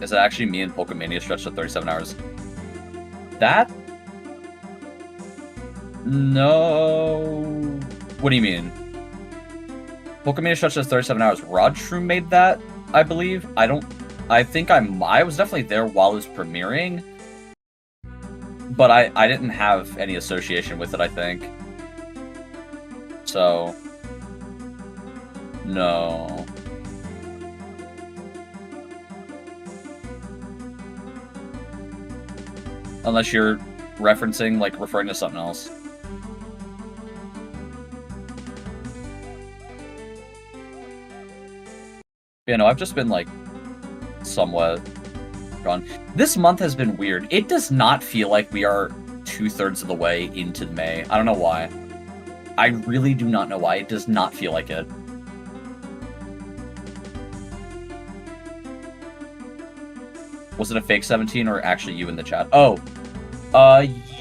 S1: Is it actually me and Pokemania stretched to 37 hours? That? No. What do you mean? Pokemania stretched to 37 hours. Rod Shroom made that, I believe. I think I was definitely there while it was premiering. But I didn't have any association with it, I think. So, no. Unless you're referring to something else. You know, I've just been like somewhat gone. This month has been weird. It does not feel like we are 2/3 of the way into May. I don't know why. I really do not know why. It does not feel like it. Was it a fake 17 or actually you in the chat? Oh,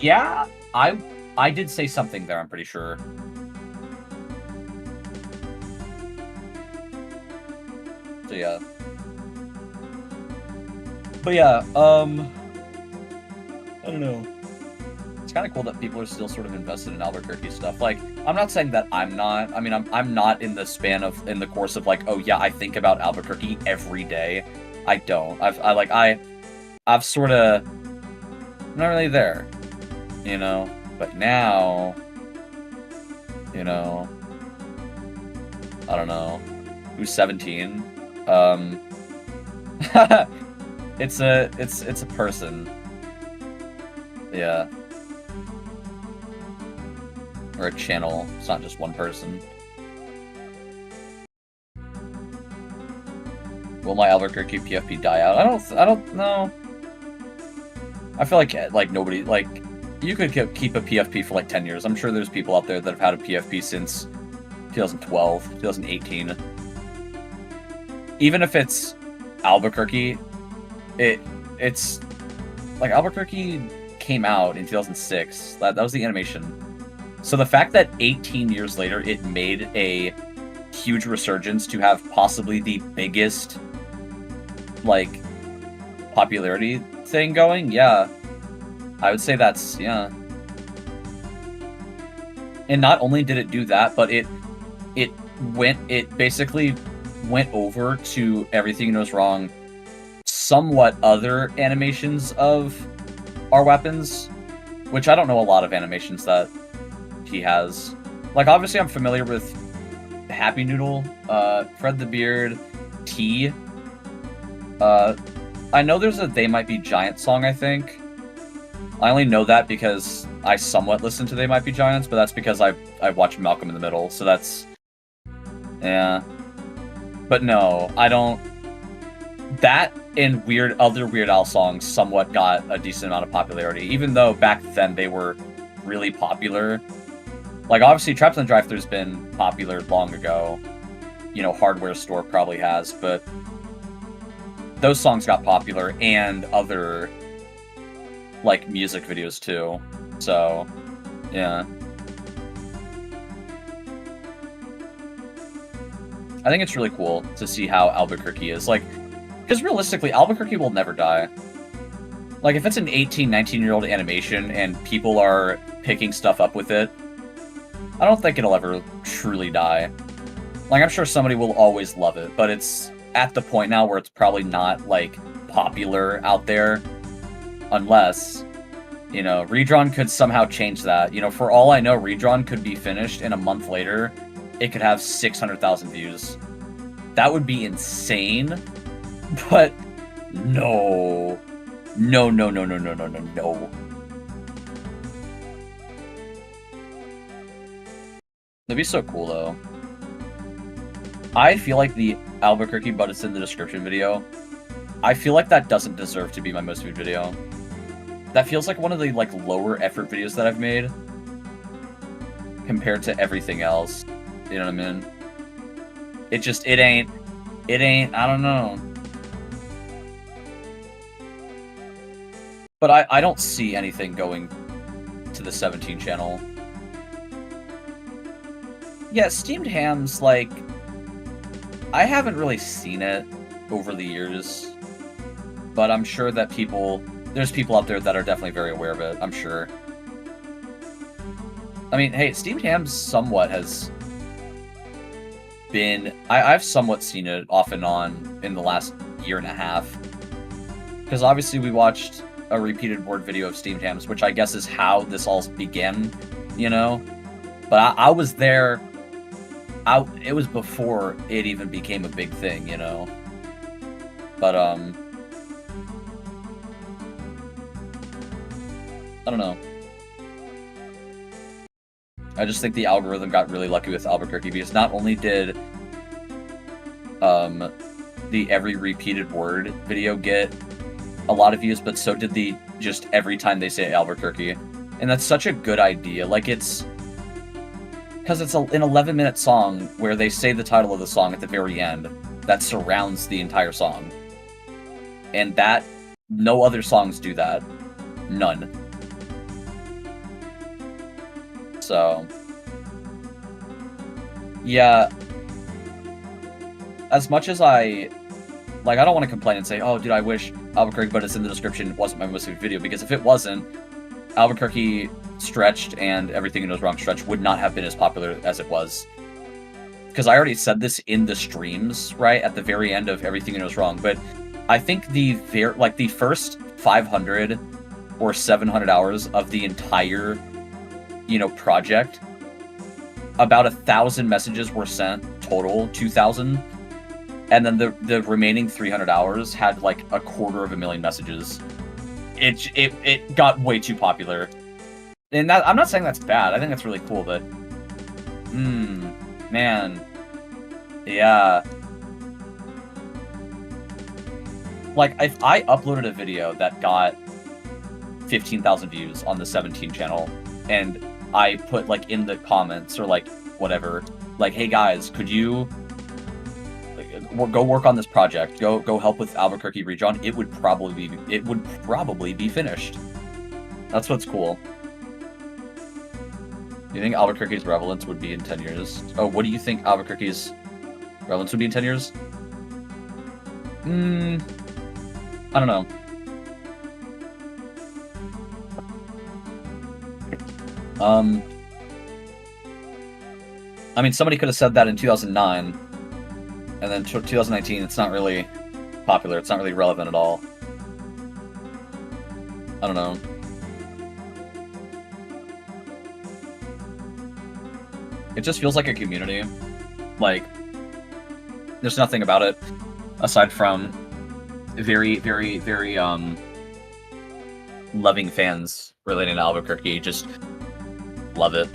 S1: yeah. I did say something there, I'm pretty sure. So yeah. But yeah, I don't know. It's kind of cool that people are still sort of invested in Albuquerque stuff. Like, I'm not saying that I'm not. I mean, I'm not in the course of like, oh yeah, I think about Albuquerque every day. I don't. I've sort of not really there, you know. But now, you know, I don't know. Who's 17? It's a person. Yeah. Or a channel. It's not just one person. Will my Albuquerque PFP die out? I don't know. I feel like nobody, like, you could keep a PFP for like 10 years. I'm sure there's people out there that have had a PFP since 2012, 2018. Even if it's Albuquerque, it's like Albuquerque came out in 2006. That was the animation. So the fact that 18 years later it made a huge resurgence to have possibly the biggest like popularity thing going, yeah. I would say that's, yeah. And not only did it do that, but it basically went over to Everything Goes Wrong somewhat other animations of our weapons, which I don't know a lot of animations that he has. Like, obviously I'm familiar with Happy Noodle, Fred the Beard, T. I know there's a They Might Be Giant song, I think. I only know that because I somewhat listen to They Might Be Giants, but that's because I watched Malcolm in the Middle, so that's... yeah. But no, I don't... That and other Weird Al songs somewhat got a decent amount of popularity, even though back then they were really popular. Like, obviously, Traps and Drive-Thru's been popular long ago. You know, Hardware Store probably has, but those songs got popular, and other, like, music videos, too. So, yeah. I think it's really cool to see how Albuquerque is. Like, because realistically, Albuquerque will never die. Like, if it's an 18, 19-year-old animation and people are picking stuff up with it, I don't think it'll ever truly die. Like, I'm sure somebody will always love it, but it's at the point now where it's probably not, like, popular out there. Unless, you know, Redrawn could somehow change that. You know, for all I know, Redrawn could be finished, and a month later, it could have 600,000 views. That would be insane, but no. No, no, no, no, no, no, no, no. That'd be so cool, though. I feel like the Albuquerque, but it's in the description video. I feel like that doesn't deserve to be my most viewed video. That feels like one of the like lower effort videos that I've made compared to everything else. You know what I mean? It ain't, I don't know. But I don't see anything going to the 17 channel. Yeah, steamed hams, like, I haven't really seen it over the years, but I'm sure that there's people out there that are definitely very aware of it, I'm sure. I mean, hey, steamed hams somewhat has been... I've somewhat seen it off and on in the last year and a half. Because obviously we watched a repeated word video of steamed hams, which I guess is how this all began, you know? But I was there... it was before it even became a big thing, you know? But, I don't know. I just think the algorithm got really lucky with Albuquerque, because not only did, the every repeated word video get a lot of views, but so did the just every time they say Albuquerque. And that's such a good idea. Like, it's... Because it's an 11-minute song where they say the title of the song at the very end that surrounds the entire song. And that... No other songs do that. None. So... Yeah... As much as I don't want to complain and say, oh, dude, I wish Albuquerque, but it's in the description, wasn't my most viewed video, because if it wasn't, Albuquerque Stretched and Everything You Know Is Wrong Stretched would not have been as popular as it was. Because I already said this in the streams, right, at the very end of Everything You Know Is Wrong, but I think the first 500 or 700 hours of the entire, project, about 1,000 messages were sent total, 2,000. And then the remaining 300 hours had like 250,000 messages. It got way too popular. And that, I'm not saying that's bad. I think that's really cool, but... man. Yeah. Like, if I uploaded a video that got 15,000 views on the 17 channel, and I put, like, in the comments, or, like, whatever, like, hey guys, could you... go work on this project. Go help with Albuquerque redrawn. It would probably be finished. That's what's cool. Do you think Albuquerque's relevance would be in 10 years? Oh, what do you think Albuquerque's relevance would be in 10 years? I don't know. I mean, somebody could have said that in 2009. And then 2019, it's not really popular. It's not really relevant at all. I don't know. It just feels like a community. Like, there's nothing about it aside from very, very, very, loving fans relating to Albuquerque. Just love it.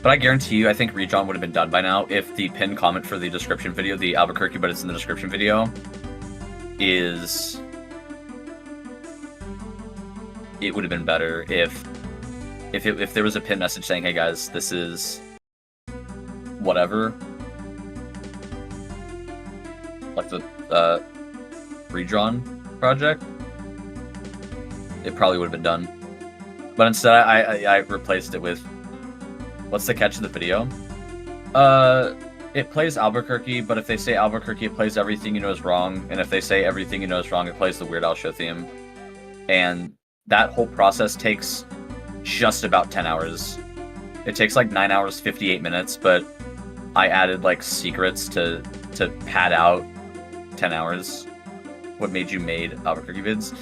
S1: But I guarantee you, I think redrawn would have been done by now if the pinned comment for the description video, the Albuquerque, but it's in the description video, is... It would have been better if there was a pinned message saying, hey guys, this is... whatever. Like the, redrawn project. It probably would have been done. But instead, I replaced it with... What's the catch of the video? It plays Albuquerque, but if they say Albuquerque, it plays Everything You Know Is Wrong, and if they say Everything You Know Is Wrong, it plays the Weird Al Show theme. And that whole process takes just about 10 hours. It takes like 9 hours, 58 minutes, but I added like secrets to pad out 10 hours. What made you made Albuquerque vids?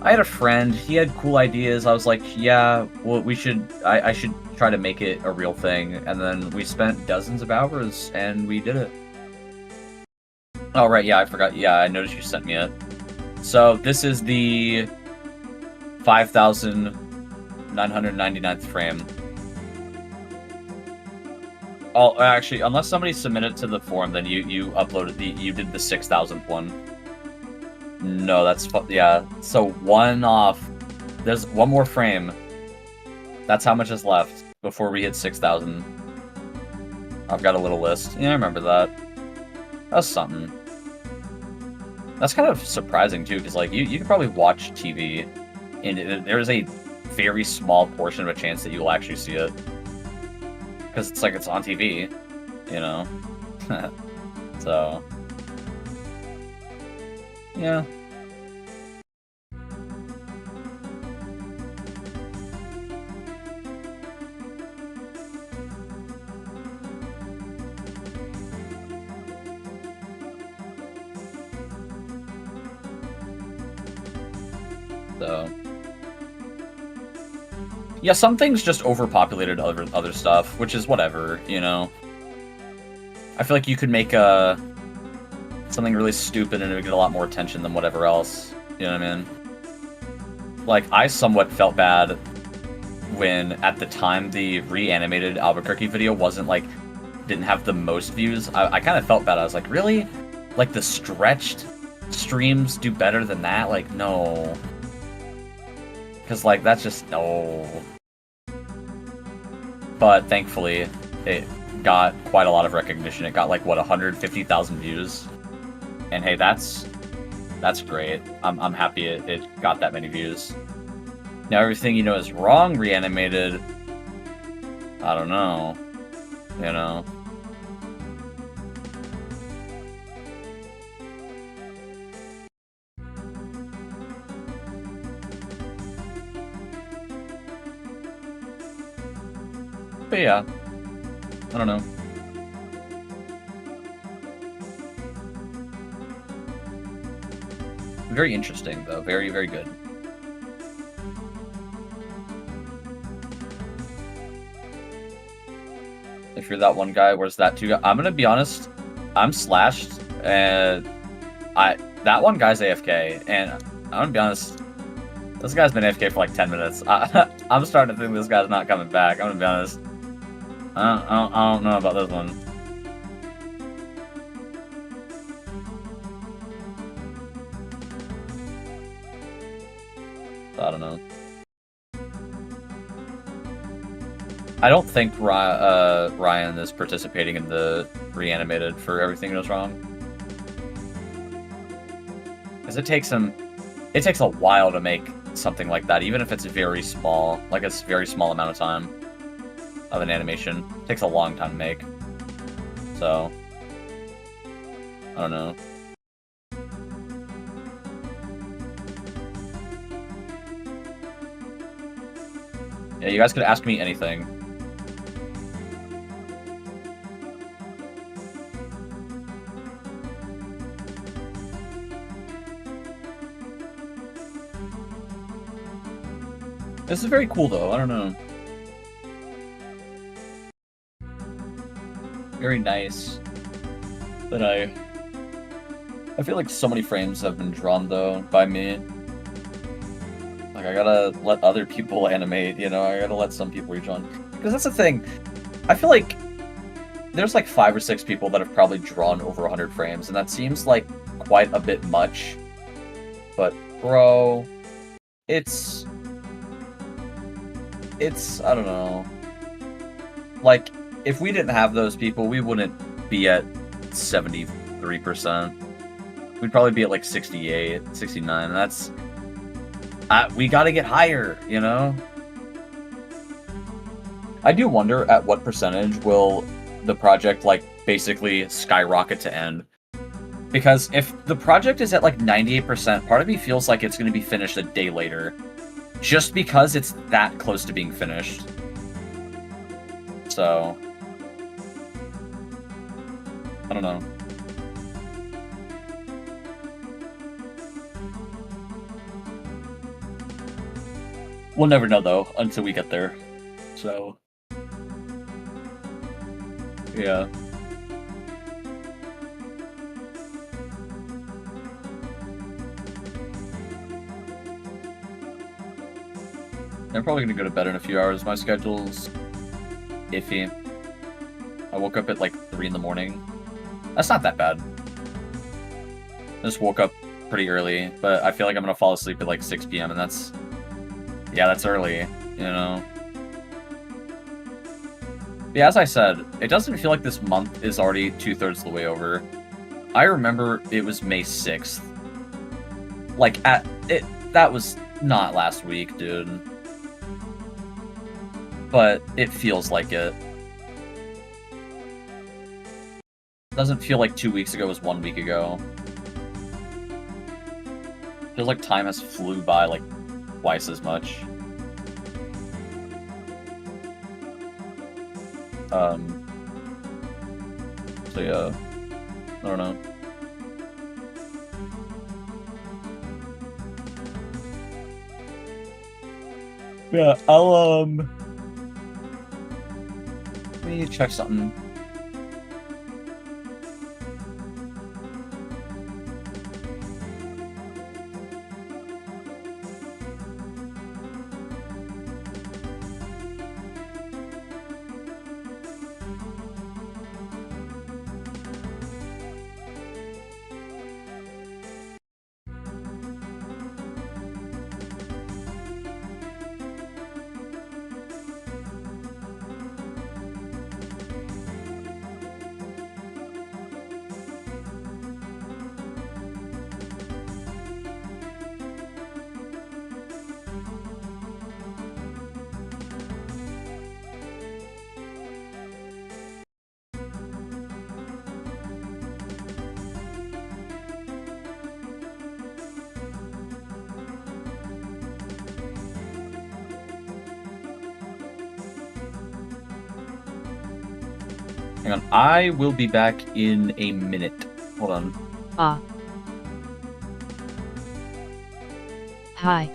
S1: I had a friend, he had cool ideas. I was like, yeah, well, I should try to make it a real thing. And then we spent dozens of hours and we did it. Oh, right, yeah, I forgot. Yeah, I noticed you sent me it. So this is the 5,000 999th frame. Oh, actually, unless somebody submitted to the forum, then you uploaded you did the 6,000th one. No, that's yeah. So one off. There's one more frame. That's how much is left before we hit 6,000. I've got a little list. Yeah, I remember that. That's something. That's kind of surprising too, because like you can probably watch TV, and there's a very small portion of a chance that you will actually see it, because it's like it's on TV, you know. So yeah. So yeah, some things just overpopulated other stuff, which is whatever, you know. I feel like you could make something really stupid and it would get a lot more attention than whatever else. You know what I mean? Like, I somewhat felt bad when, at the time, the reanimated Albuquerque video didn't have the most views. I kind of felt bad. I was like, really? Like, the stretched streams do better than that? Like, no. Because, like, that's just, no. But, thankfully, it got quite a lot of recognition. It got, like, what, 150,000 views? And hey, that's great. I'm happy it got that many views. Now everything you know is wrong reanimated. I don't know. You know. But yeah. I don't know. Very interesting, though. Very, very good. If you're that one guy, where's that two guy? I'm gonna be honest. I'm slashed, and that one guy's AFK, and I'm gonna be honest. This guy's been AFK for like 10 minutes. I'm starting to think this guy's not coming back. I'm gonna be honest. I don't know about this one. I don't know. I don't think Ryan is participating in the reanimated for everything goes wrong. Because it takes a while to make something like that, even if it's very small, like it's a very small amount of time of an animation. It takes a long time to make. So, I don't know. Yeah, you guys could ask me anything. This is very cool, though. I don't know. Very nice. But I feel like so many frames have been drawn, though, by me. Like, I gotta let other people animate, you know? I gotta let some people redrawn. Because that's the thing. I feel like there's like 5 or 6 people that have probably drawn over 100 frames, and that seems like quite a bit much. But, bro, it's I don't know. Like, if we didn't have those people, we wouldn't be at 73%. We'd probably be at like 68, 69. That's... we gotta get higher, you know? I do wonder at what percentage will the project, like, basically skyrocket to end. Because if the project is at like 98%, part of me feels like it's gonna be finished a day later. Just because it's that close to being finished. So... I don't know. We'll never know, though, until we get there. So... yeah. I'm probably gonna go to bed in a few hours. My schedule's iffy. I woke up at like 3 in the morning. That's not that bad. I just woke up pretty early, but I feel like I'm gonna fall asleep at like 6 p.m. and that's early, you know? Yeah, as I said, it doesn't feel like this month is already 2/3 of the way over. I remember it was May 6th. Like, that was not last week, dude. But it feels like it. Doesn't feel like 2 weeks ago was 1 week ago. Feels like time has flew by like twice as much. So yeah, I don't know. Yeah, I'll let me check something. Hang on, I will be back in a minute. Hold on.
S3: Hi.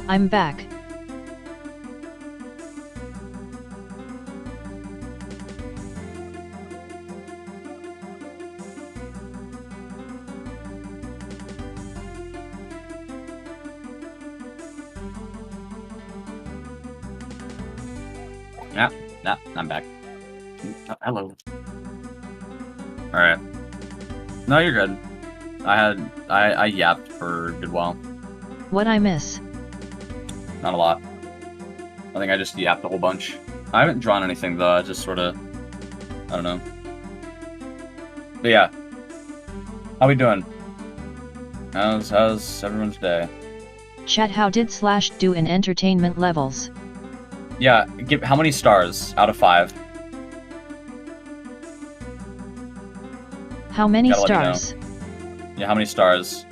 S3: I'm back.
S1: Nah, I'm back. Hello. Alright. No, you're good. I yapped for a good while.
S3: What I miss?
S1: Not a lot. I think I just yapped a whole bunch. I haven't drawn anything though, I just sorta... I don't know. But yeah. How we doing? How's everyone's day?
S3: Chat, how did Slash do in entertainment levels?
S1: Yeah, how many stars out of 5?
S3: How many
S1: Gotta let me know.
S3: stars?
S1: Yeah, how many stars?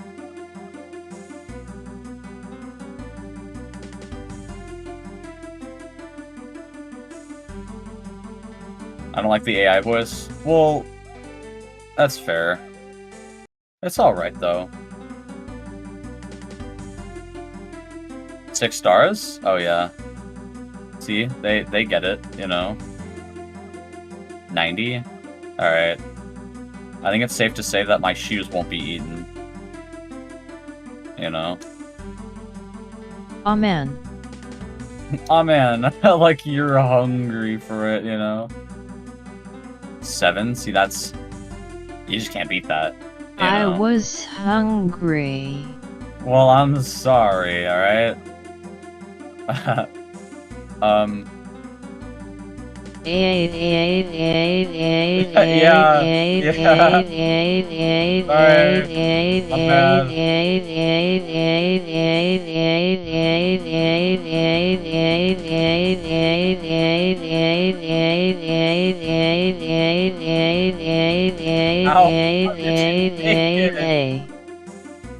S1: I don't like the AI voice. Well, that's fair. It's alright, though. 6 stars? Oh, yeah. See? They get it, you know? 90? Alright. I think it's safe to say that my shoes won't be eaten. You know?
S3: Aw man.
S1: Aw man, like you're hungry for it, you know? 7? See, that's... You just can't beat that.
S3: I
S1: know?
S3: was hungry.
S1: Well, I'm sorry, alright?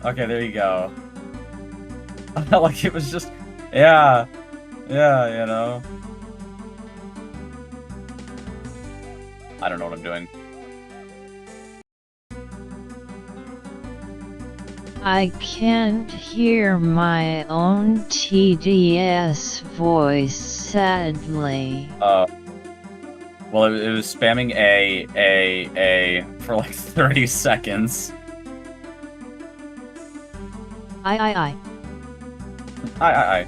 S1: Okay, there you go. Like it was just, yeah, you know. I don't know what I'm doing.
S3: I can't hear my own TDS voice, sadly.
S1: Well, it was spamming A for like 30 seconds.
S3: I.
S1: I.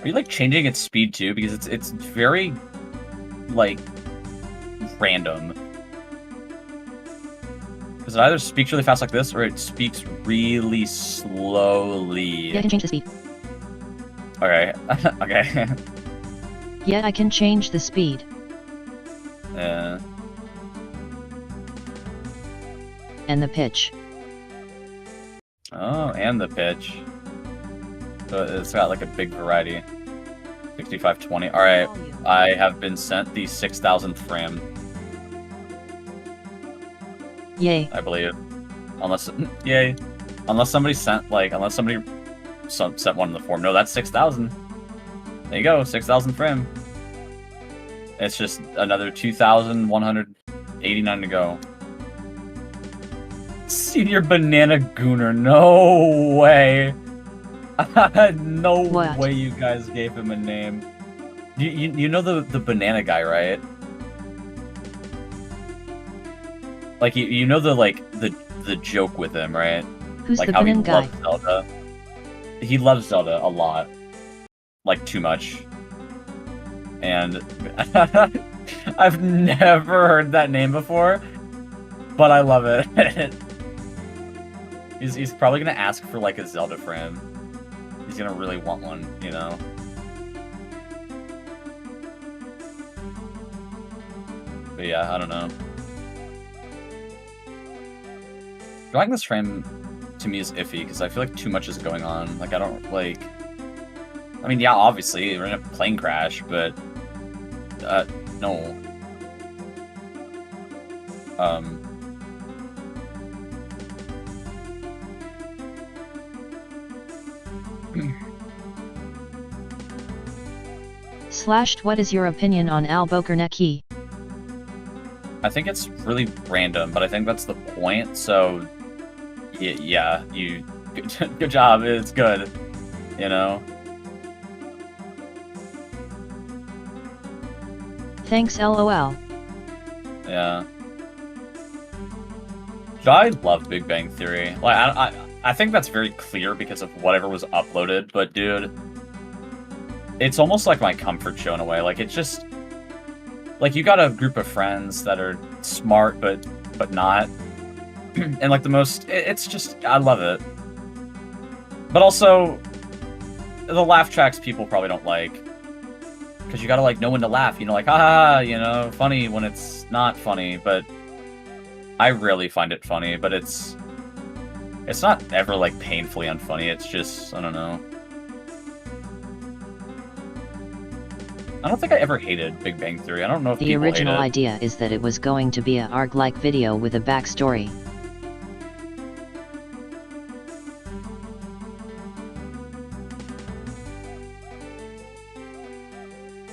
S1: Are you like changing its speed too? Because it's very like random. Because it either speaks really fast like this, or it speaks really slowly.
S3: Yeah, I can change the speed.
S1: Okay. Okay.
S3: Yeah, I can change the speed.
S1: Yeah.
S3: And the pitch.
S1: Oh, and the pitch. So it's got like a big variety. 6520. Alright, I have been sent the 6,000th frame.
S3: Yay.
S1: I believe. Unless, yay. Unless somebody sent, like, sent one in the form. No, that's 6,000. There you go, 6,000 frame. It's just another 2,189 to go. Senior Banana Gooner, no way. No
S3: What?
S1: way you guys gave him a name. You know the banana guy, right? Like you know the joke with him, right?
S3: Who's
S1: like
S3: the
S1: how he
S3: banana guy?
S1: loves Zelda. He loves Zelda a lot. Like too much. And I've never heard that name before, but I love it. He's probably gonna ask for like a Zelda frame. He's gonna really want one, you know? But yeah, I don't know. Drawing this frame to me is iffy because I feel like too much is going on. Like I don't like. I mean, yeah, obviously we're in a plane crash, but no.
S3: Slashed, what is your opinion on albuquerque?
S1: I think it's really random, but I think that's the point. So, yeah, good job. It's good, you know.
S3: Thanks, lol.
S1: Yeah. I love Big Bang Theory. Like, I think that's very clear because of whatever was uploaded. But dude, it's almost like my comfort show in a way. Like it's just like you got a group of friends that are smart but not, and like it's just I love it. But also, the laugh tracks people probably don't like because you gotta like know when to laugh. You know, like ah, you know, funny when it's not funny. But I rarely find it funny. But it's not ever like painfully unfunny. It's just I don't know. I don't think I ever hated Big Bang Theory. I don't know if
S3: the original idea is that it was going to be a ARG-like video with a backstory.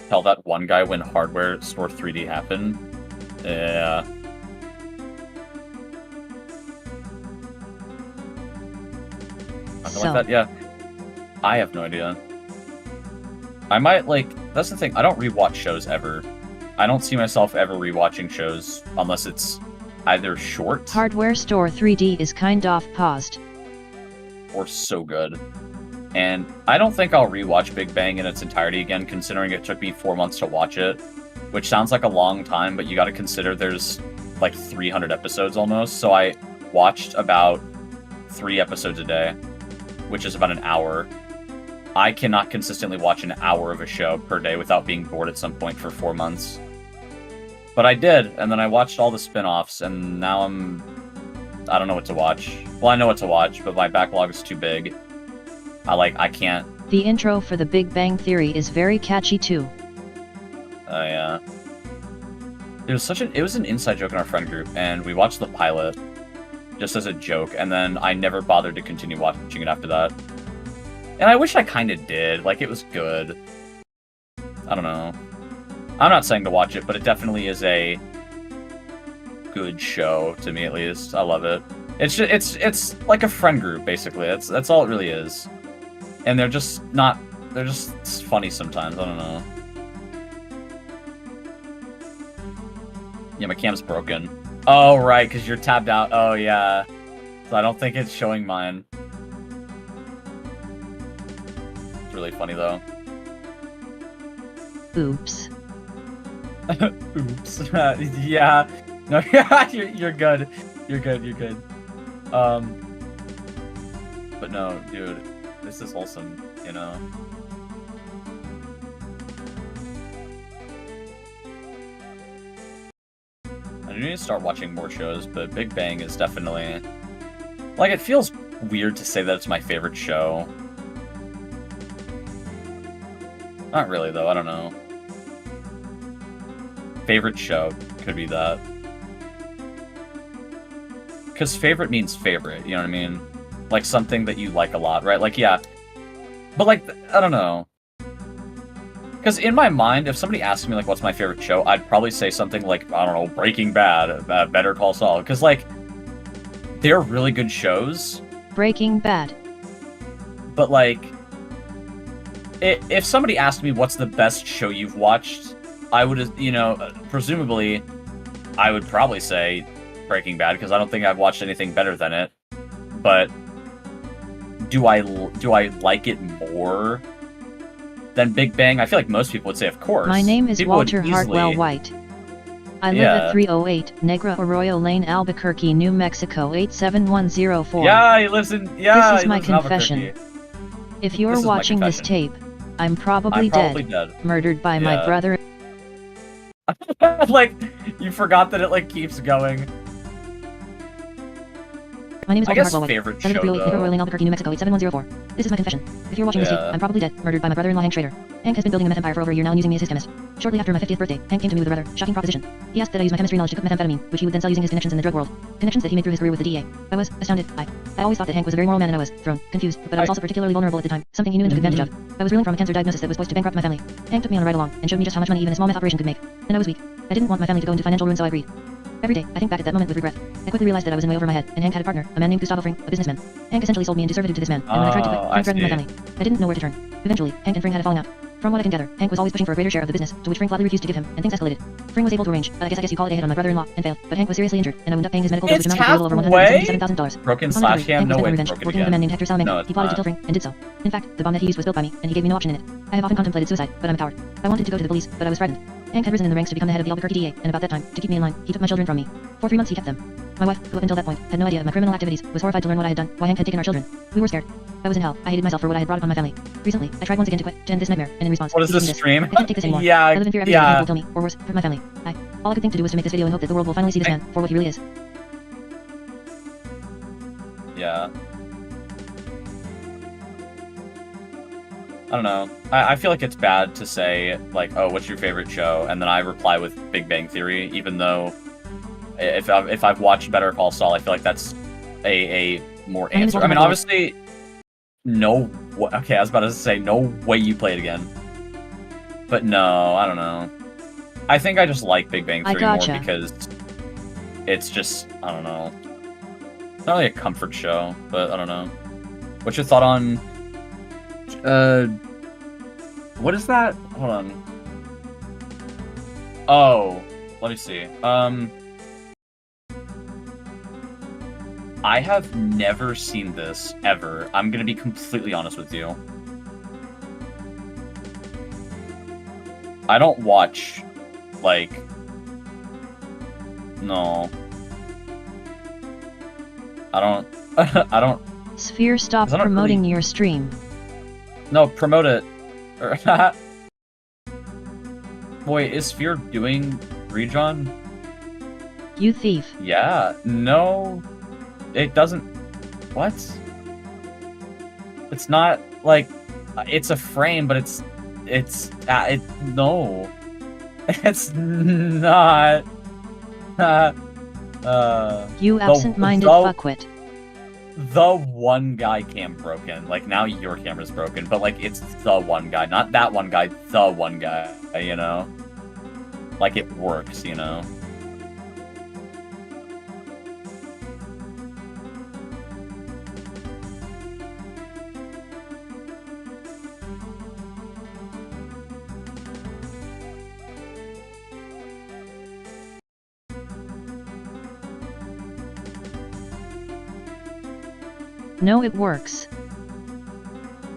S1: Tell that one guy when Hardware Store 3D happened. Yeah. Something like that, yeah. I have no idea. I might, like, that's the thing, I don't rewatch shows ever. I don't see myself ever rewatching shows unless it's either short...
S3: Hardware Store 3D is kind of paused.
S1: ...or so good. And I don't think I'll rewatch Big Bang in its entirety again, considering it took me 4 months to watch it. Which sounds like a long time, but you gotta consider there's, like, 300 episodes almost. So I watched about 3 episodes a day, which is about an hour. I cannot consistently watch an hour of a show per day without being bored at some point for 4 months. But I did, and then I watched all the spin-offs, and now I don't know what to watch. Well, I know what to watch, but my backlog is too big. I can't...
S3: The intro for The Big Bang Theory is very catchy too.
S1: Oh, yeah. It was an inside joke in our friend group, and we watched the pilot just as a joke, and then I never bothered to continue watching it after that. And I wish I kinda did, like, it was good. I don't know. I'm not saying to watch it, but it definitely is a good show, to me at least. I love it. It's like a friend group, basically. That's all it really is. And they're just funny sometimes, I don't know. Yeah, my cam's broken. Oh, right, because you're tabbed out. Oh, yeah. So I don't think it's showing mine. really funny though.
S3: Oops.
S1: Oops. Yeah. No, yeah, you're good. You're good. You're good. But no, dude, this is wholesome, you know. I need to start watching more shows, but Big Bang is definitely like, it feels weird to say that it's my favorite show. Not really though, I don't know. Favorite show could be that. Because favorite means favorite, you know what I mean? Like something that you like a lot, right? Like, yeah. But like, I don't know. Because in my mind, if somebody asked me like, what's my favorite show, I'd probably say something like, I don't know, Breaking Bad, Better Call Saul. Because like, they're really good shows.
S3: Breaking Bad.
S1: But like, if somebody asked me what's the best show you've watched, I would, you know, presumably, I would probably say Breaking Bad, because I don't think I've watched anything better than it. But do I like it more than Big Bang? I feel like most people would say, of course.
S3: My name is
S1: People would
S3: Walter Hartwell White. I live at 308 Negra Arroyo Lane, Albuquerque, New Mexico 87104.
S1: Yeah, he lives in. Yeah,
S3: this is
S1: he
S3: my
S1: lives in
S3: confession.
S1: Albuquerque.
S3: If you're
S1: This is my
S3: watching this
S1: confession.
S3: tape, I'm probably dead, murdered by my
S1: Yeah.
S3: brother.
S1: Like, you forgot that it like keeps going.
S3: My name is
S1: I
S3: Walter
S1: guess
S3: Hartwell White.
S1: favorite
S3: I live at
S1: show
S3: 308 Negra
S1: though.
S3: Arroyo Lane, Albuquerque, New Mexico 87104. This is my confession. If you're watching this tape,
S1: Yeah.
S3: I'm probably dead, murdered by my brother-in-law Hank Schrader. Hank has been building a meth empire for over a year now and using me as his chemist. Shortly after my 50th birthday, Hank came to me with a rather shocking proposition. He asked that I use my chemistry knowledge to cook methamphetamine, which he would then sell using his connections in the drug world. Connections that he made through his career with the DEA. I was astounded. I always thought that Hank was a very moral man, and I was thrown, confused, but I was also particularly vulnerable at the time, something he knew and took advantage of. I was reeling from a cancer diagnosis that was poised to bankrupt my family. Hank took me on a ride along and showed me just how much money even a small meth operation could make. And I was weak. I didn't want my family to go into financial ruin, so I agreed. Every day, I think back at that moment with regret. I quickly realized that I was in way over my head, and Hank had a partner, a man named Gustavo Fring, a businessman. Hank essentially sold me into servitude to this man, and when I tried to quit, Frank threatened my family. I didn't know where to turn. Eventually, Hank and Fring had a falling out. From what I can gather, Hank was always pushing for a greater share of the business, to which Fring flatly refused to give him, and things escalated. Fring was able to arrange, but I guess you call it a hit on my brother-in-law, and failed. But Hank was seriously injured, and I would end up paying his medical bills, which amounted to a little over $177,000.
S1: Broken slash cam, no way,
S3: revenge,
S1: broken
S3: working with a man
S1: again.
S3: named Hector Salamanca.
S1: No,
S3: He plotted to kill Fring, and did so. In fact, the bomb that he used was built by me, and he gave me no option in it. I have often contemplated suicide, but I'm a coward. I wanted to go to the police, but I was frightened. Hank had risen in the ranks to become the head of the Albuquerque DA, and about that time, to keep me in line, he took my children from me. For 3 months he kept them. My wife, who up until that point had no idea of my criminal activities, was horrified to learn what I had done, why Hank had taken our children. We were scared. I was in hell. I hated myself for what I had brought upon my family. Recently, I tried once again to quit, to end this nightmare, and in response,
S1: What is
S3: he
S1: this
S3: told me
S1: stream?
S3: I can't take this anymore.
S1: Yeah,
S3: I live in fear every day that
S1: yeah.
S3: Hank will kill me, or worse, hurt my family. All I could think to do was to make this video and hope that the world will finally see this man for what he really is.
S1: Yeah. I don't know. I feel like it's bad to say, like, oh, what's your favorite show? And then I reply with Big Bang Theory, even though if I've watched Better Call Saul, I feel like that's a more answer. I mean, obviously, okay, I was about to say, no way you play it again. But no, I don't know. I think I just like Big Bang Theory more because it's just, I don't know. It's not really a comfort show, but I don't know. What's your thought on... what is that? Hold on. Oh, let me see. I have never seen this, ever. I'm gonna be completely honest with you. I don't watch, like... No. I don't... I don't...
S3: Sphere, stop promoting your stream.
S1: No, promote it. Wait, is Sphere doing redrawn?
S3: You thief.
S1: Yeah, no. It doesn't... What? It's not, like... It's a frame, but it's... no. It's not...
S3: You absent-minded fuckwit.
S1: The one guy cam broken. Like, now your camera's broken, but, like, it's the one guy. Not that one guy, the one guy, you know? Like, it works, you know?
S3: No, it works.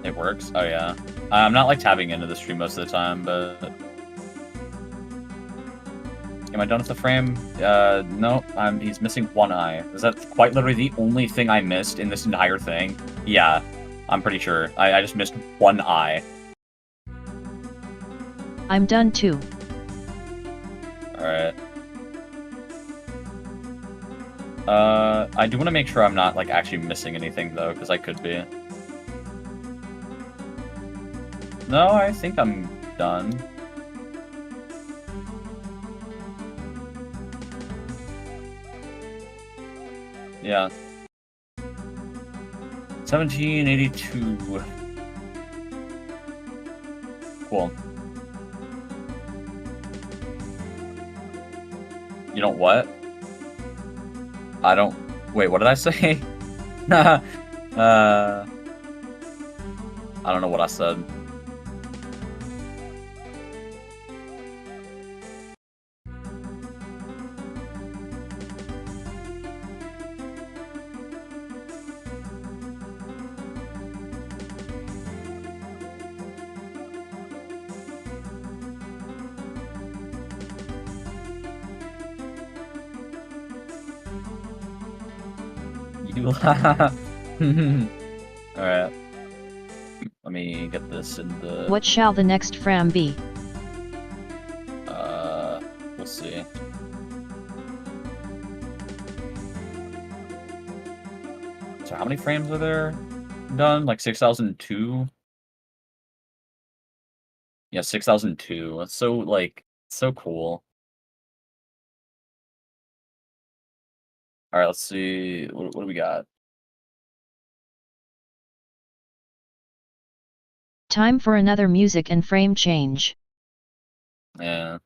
S1: It works? Oh, yeah. I'm not like tabbing into the stream most of the time, but am I done with the frame? No. He's missing one eye. Is that quite literally the only thing I missed in this entire thing? Yeah, I'm pretty sure. I just missed one eye.
S3: I'm done too.
S1: Alright. I do want to make sure I'm not like actually missing anything though, because I could be. No, I think I'm done. Yeah. 1782. Cool. You don't what? I don't... Wait, what did I say? I don't know what I said. Alright. Let me get this in the...
S3: What shall the next fram be?
S1: We'll see. So how many frames are there done? Like 6,002? Yeah, 6,002. That's so, like, so cool. Alright, let's see. What do we got?
S3: Time for another music and frame change.
S1: Yeah.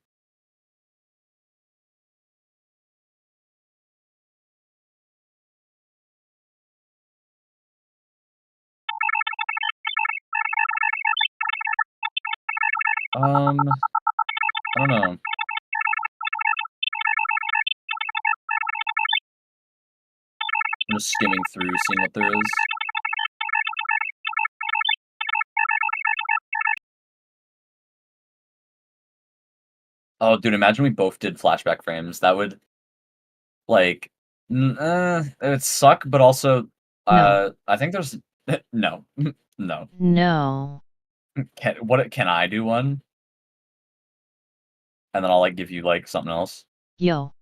S1: I don't know. I'm just skimming through, seeing what there is. Oh, dude, imagine we both did flashback frames. That would, like, it would suck, but also,
S3: No.
S1: I think there's, no, no.
S3: No.
S1: Can I do one? And then I'll, like, give you, like, something else.
S3: Yo.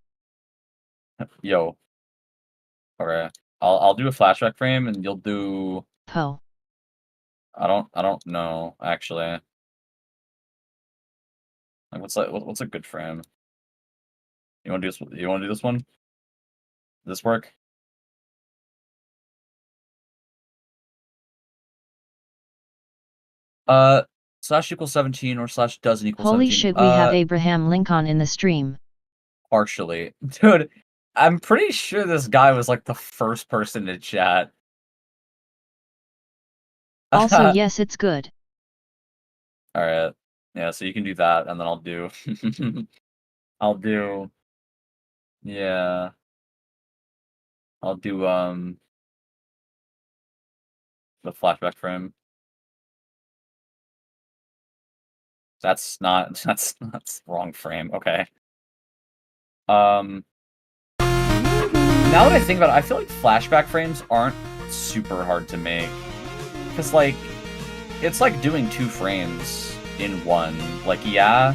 S1: Yo. Okay. I'll do a flashback frame, and you'll do...
S3: Po.
S1: I don't know, actually. Like, what's a good frame? You wanna do this? You wanna do this one? Does this work? Slash equals 17 or slash doesn't equal 17.
S3: Holy shit, we have Abraham Lincoln in the stream.
S1: Partially. Dude, I'm pretty sure this guy was like the first person to chat.
S3: Also, yes, it's good.
S1: Alright. Yeah, so you can do that, and then I'll do... Yeah. I'll do, the flashback frame. That's the wrong frame. Okay. Now that I think about it, I feel like flashback frames aren't super hard to make. Because, like, it's like doing 2 frames in one. Like, yeah,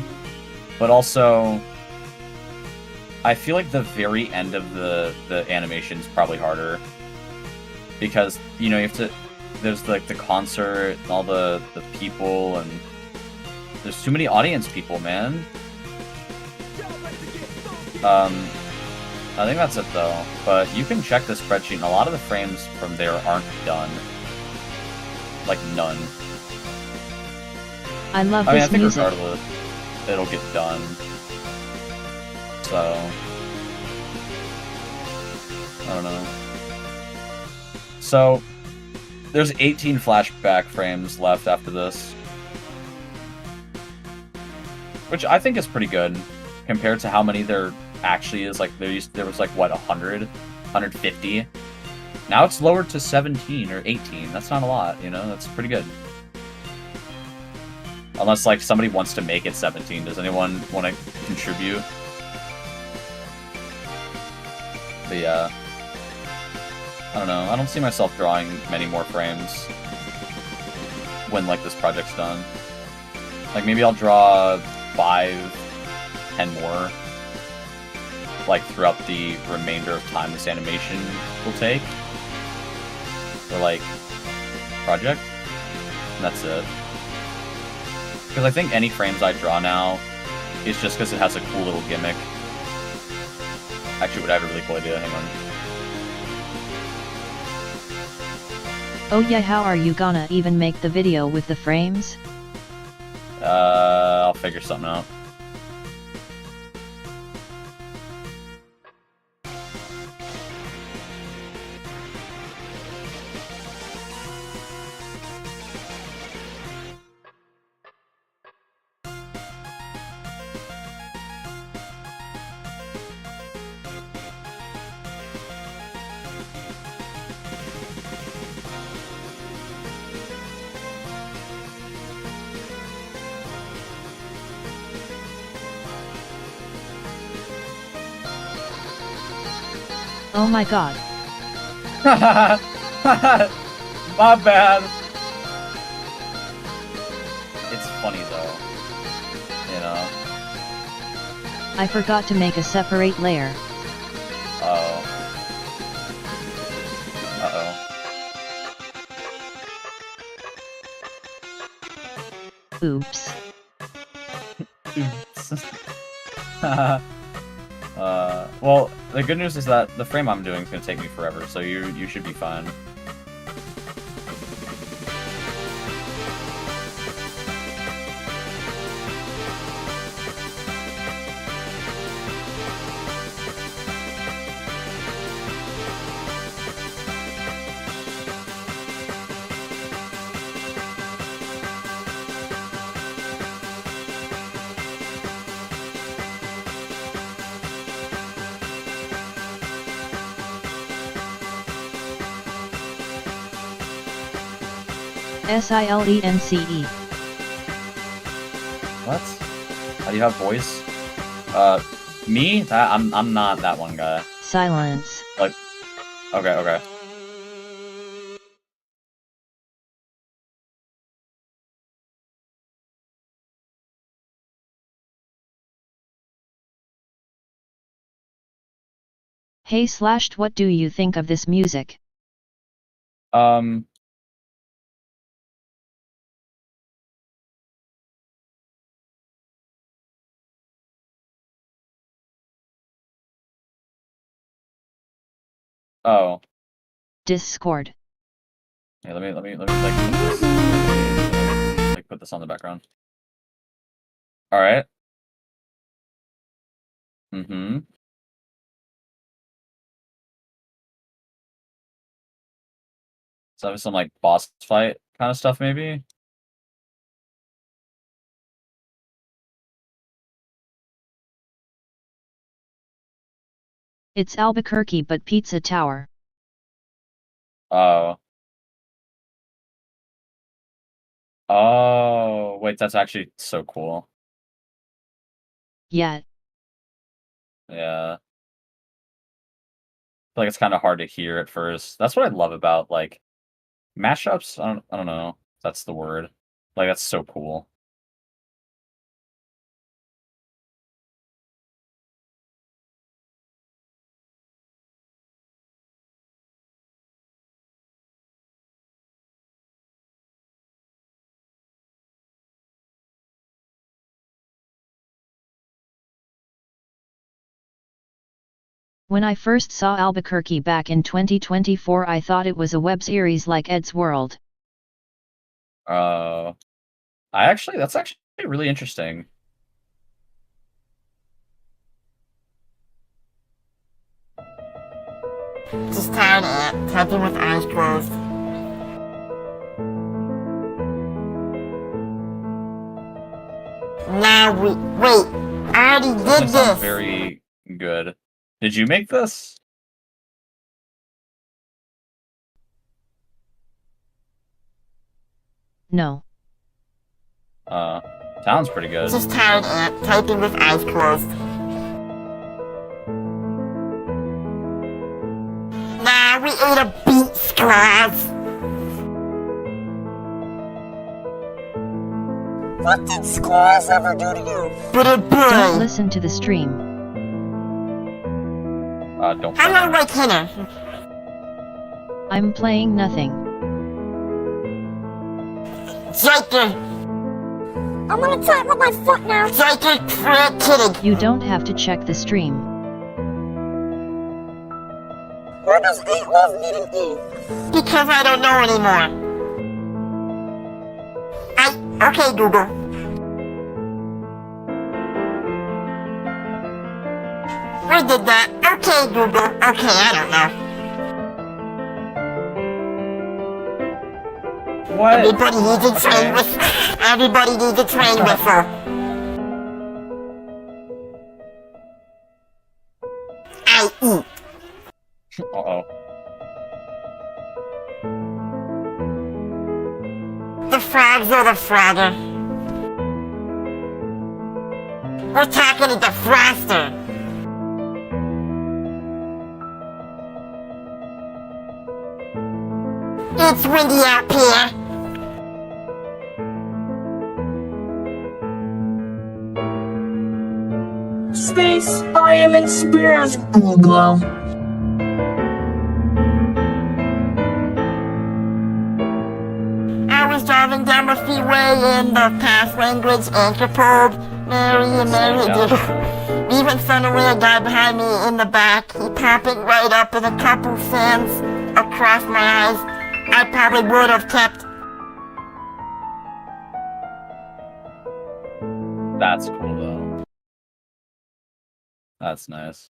S1: but also, I feel like the very end of the animation is probably harder. Because, you know, you have to... There's, like, the concert, and all the people, and... There's too many audience people, man. I think that's it, though. But you can check the spreadsheet, and a lot of the frames from there aren't done. Like, none.
S3: I love
S1: I mean,
S3: this
S1: I think
S3: music.
S1: regardless, it'll get done. So... I don't know. So, there's 18 flashback frames left after this. Which I think is pretty good, compared to how many there actually is. Like, there was like, what, 100? 150? Now it's lowered to 17 or 18. That's not a lot, you know? That's pretty good. Unless, like, somebody wants to make it 17. Does anyone want to contribute? But yeah. I don't know. I don't see myself drawing many more frames when, like, this project's done. Like, maybe I'll draw 5, 10 more, like, throughout the remainder of time this animation will take. For, like, project. And that's it. Because I think any frames I draw now is just because it has a cool little gimmick. Actually, I have a really cool idea. Hang on.
S3: Oh yeah, how are you gonna even make the video with the frames?
S1: I'll figure something out.
S3: Oh my god.
S1: My bad. It's funny though. You know?
S3: I forgot to make a separate layer.
S1: Uh-oh. Uh-oh.
S3: Oops.
S1: Oops. Well, the good news is that the frame I'm doing is going to take me forever, so you should be fine.
S3: SILENCE.
S1: What? How do you have voice? Me? I'm not that one guy.
S3: Silence.
S1: Like, okay.
S3: Hey Slashed, what do you think of this music?
S1: Oh.
S3: Discord.
S1: Hey, let me like put this, like put this on the background. All right. Mm-hmm. So some like boss fight kind of stuff, maybe.
S3: It's Albuquerque but Pizza Tower.
S1: Oh. Oh, wait, that's actually so cool.
S3: Yeah.
S1: Yeah. I feel like it's kind of hard to hear at first. That's what I love about like mashups. I don't know if that's the word. Like that's so cool.
S3: When I first saw Albuquerque back in 2024, I thought it was a web series like Ed's World.
S1: That's actually really interesting.
S2: Just tired of typing with eyes closed. Now wait, I already did
S1: That sounds
S2: this.
S1: very good. Did you make this?
S3: No.
S1: Sounds pretty good.
S2: Just tired ant, typing with eyes closed. Nah, we ate a beet, Squaz. What did Squaz ever do to you? But a
S3: Don't
S2: boy.
S3: listen to the stream.
S1: Don't.
S2: Hello, White Henner.
S3: I'm playing nothing.
S2: Jaker. I'm gonna try it with my foot now. Jaker, quit kidding.
S3: You don't have to check the stream.
S2: Where does eat love meaning E? Because I don't know anymore. Okay, Google. We did that. Okay, Google. Okay, I don't know.
S1: What?
S2: Everybody needs a train whistle. Everybody needs a train whistle. I eat.
S1: Uh-oh.
S2: The frogs are the frogger. We're talking to the froster. It's windy out here.
S4: Space, I am in Spears Glow.
S2: I was driving down the freeway in the past language anthropode. Mary and Mary did. Even sent away a guy behind me in the back. He popping right up with a couple sands across my eyes. I probably would have kept.
S1: That's cool though. That's nice.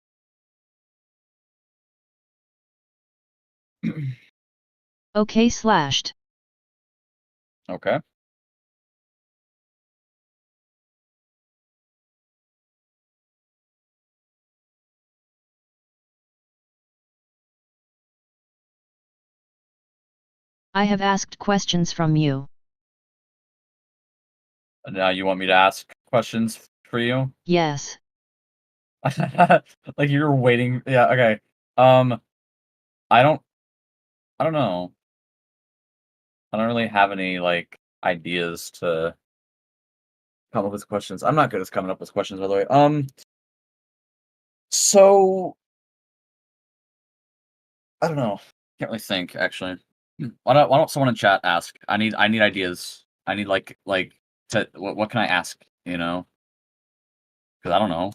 S3: Okay, slashed.
S1: Okay.
S3: I have asked questions from you.
S1: Now you want me to ask questions for you?
S3: Yes.
S1: Like you were waiting. Yeah, okay. I don't know. I don't really have any like ideas to come up with questions. I'm not good at coming up with questions, by the way. So I don't know. Can't really think actually. Why don't someone in chat ask? I need ideas. I need like to what can I ask? You know, because I don't know.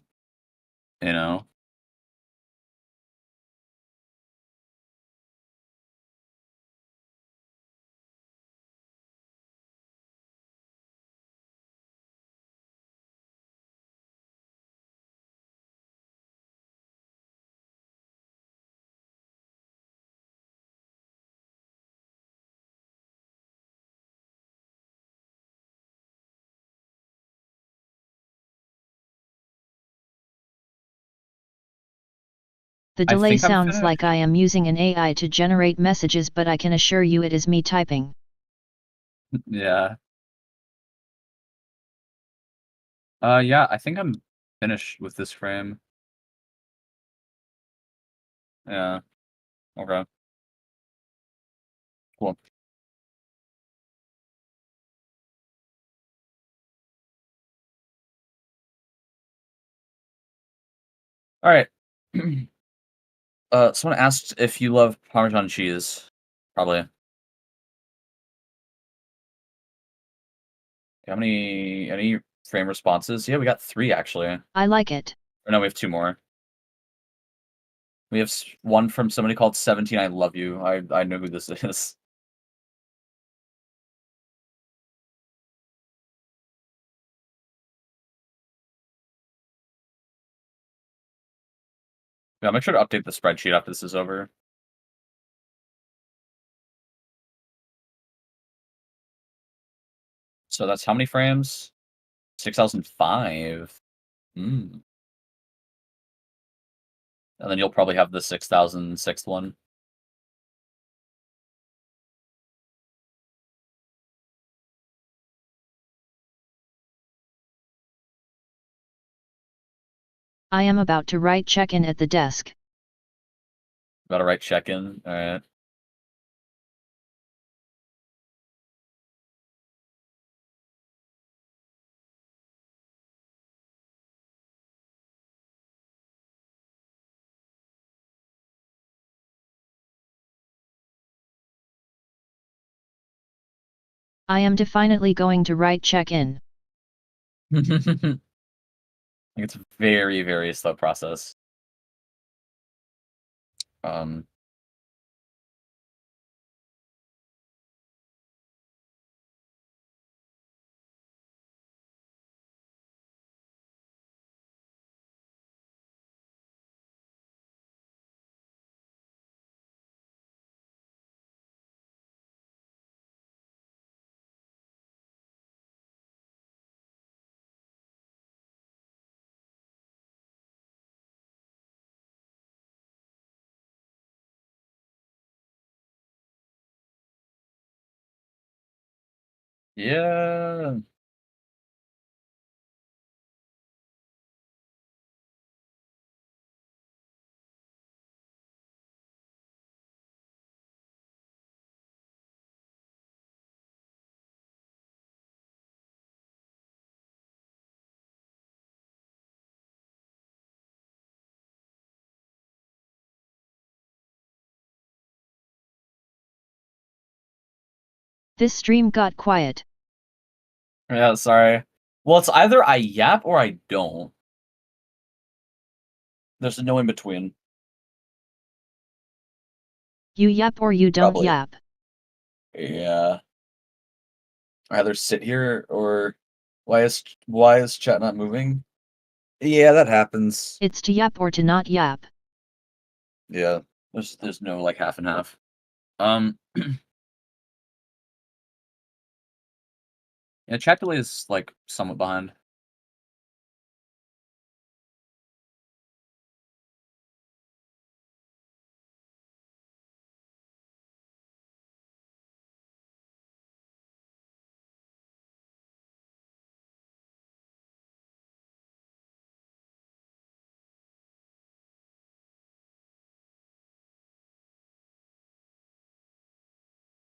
S1: You know.
S3: The
S1: I
S3: delay
S1: think I'm
S3: sounds
S1: finished.
S3: like I am using an AI to generate messages, but I can assure you it is me typing.
S1: Yeah. Yeah. I think I'm finished with this frame. Yeah. Okay. Cool. All right. Someone asked if you love Parmesan cheese. Probably. How many any frame responses? Yeah, we got 3 actually. Or
S3: I like it.
S1: no, we have 2 more. We have one from somebody called 17 I love you. I know who this is. Yeah, I'll make sure to update the spreadsheet after this is over. So that's how many frames? 6005. Hmm. And then you'll probably have the 6006th one.
S3: I am about to write check-in at the desk.
S1: About to write check-in. All right.
S3: I am definitely going to write check-in.
S1: I think it's a very, very slow process. Yeah.
S3: This stream got quiet.
S1: Yeah, sorry. Well, it's either I yap or I don't. There's no in between.
S3: You yap or you don't
S1: Probably.
S3: yap.
S1: Yeah. I either sit here or why is chat not moving? Yeah, that happens.
S3: It's to yap or to not yap.
S1: Yeah. There's no like half and half. Yeah, chat delay is like somewhat behind.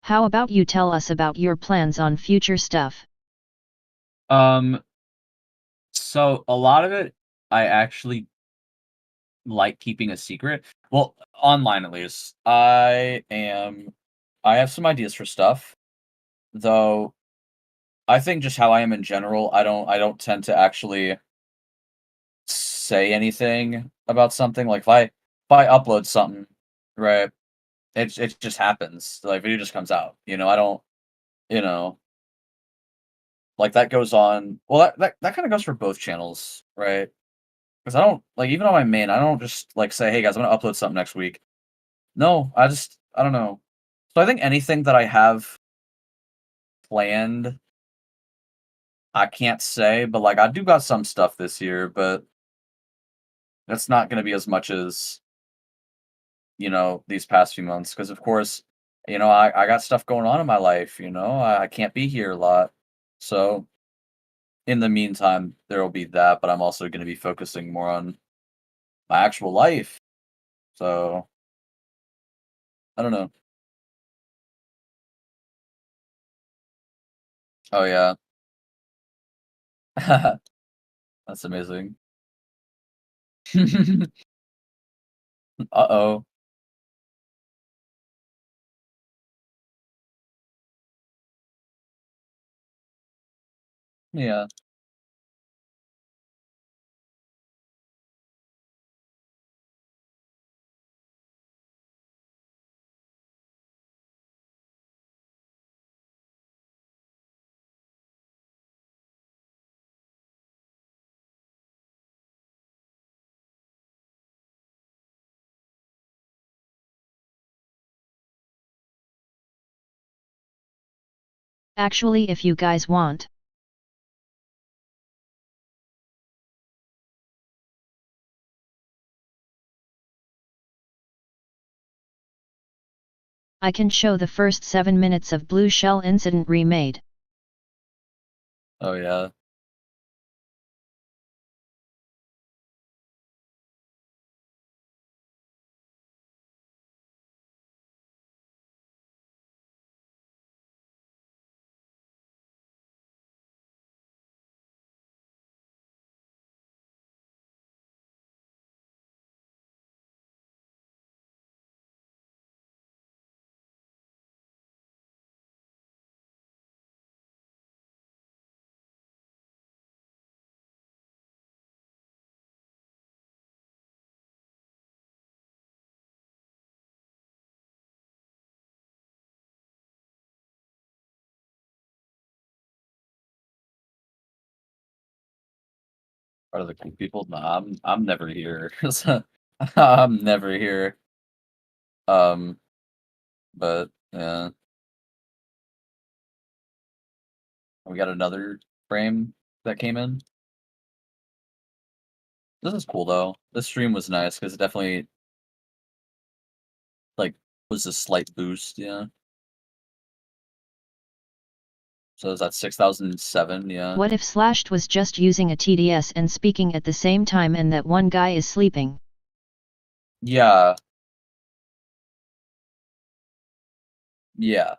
S3: How about you tell us about your plans on future stuff?
S1: So a lot of it I actually like keeping a secret. Well, online at least. I have some ideas for stuff, though I think just how I am in general, I don't tend to actually say anything about something. Like if I upload something, right, it just happens. Like video just comes out. I don't, you know, like that goes on. Well, that kind of goes for both channels, right? Because I don't like even on my main, I don't just like say, "Hey guys, I'm gonna upload something next week." No, I don't know. So I think anything that I have planned, I can't say, but like I do got some stuff this year, but that's not gonna be as much as these past few months. Because of course, I got stuff going on in my life. I can't be here a lot, so in the meantime, there will be that. But I'm also gonna be focusing more on my actual life. So I don't know. Oh yeah, that's amazing. Uh-oh. Yeah.
S3: Actually, if you guys want, I can show the first 7 minutes of Blue Shell Incident remade.
S1: Oh yeah. Are the cool people? Nah, I'm never here. I'm never here. Um, but yeah, we got another frame that came in. This is cool though. This stream was nice because it definitely like was a slight boost. Yeah. So is that 6007? Yeah.
S3: What if Slashed was just using a TDS and speaking at the same time and that one guy is sleeping?
S1: Yeah. Yeah.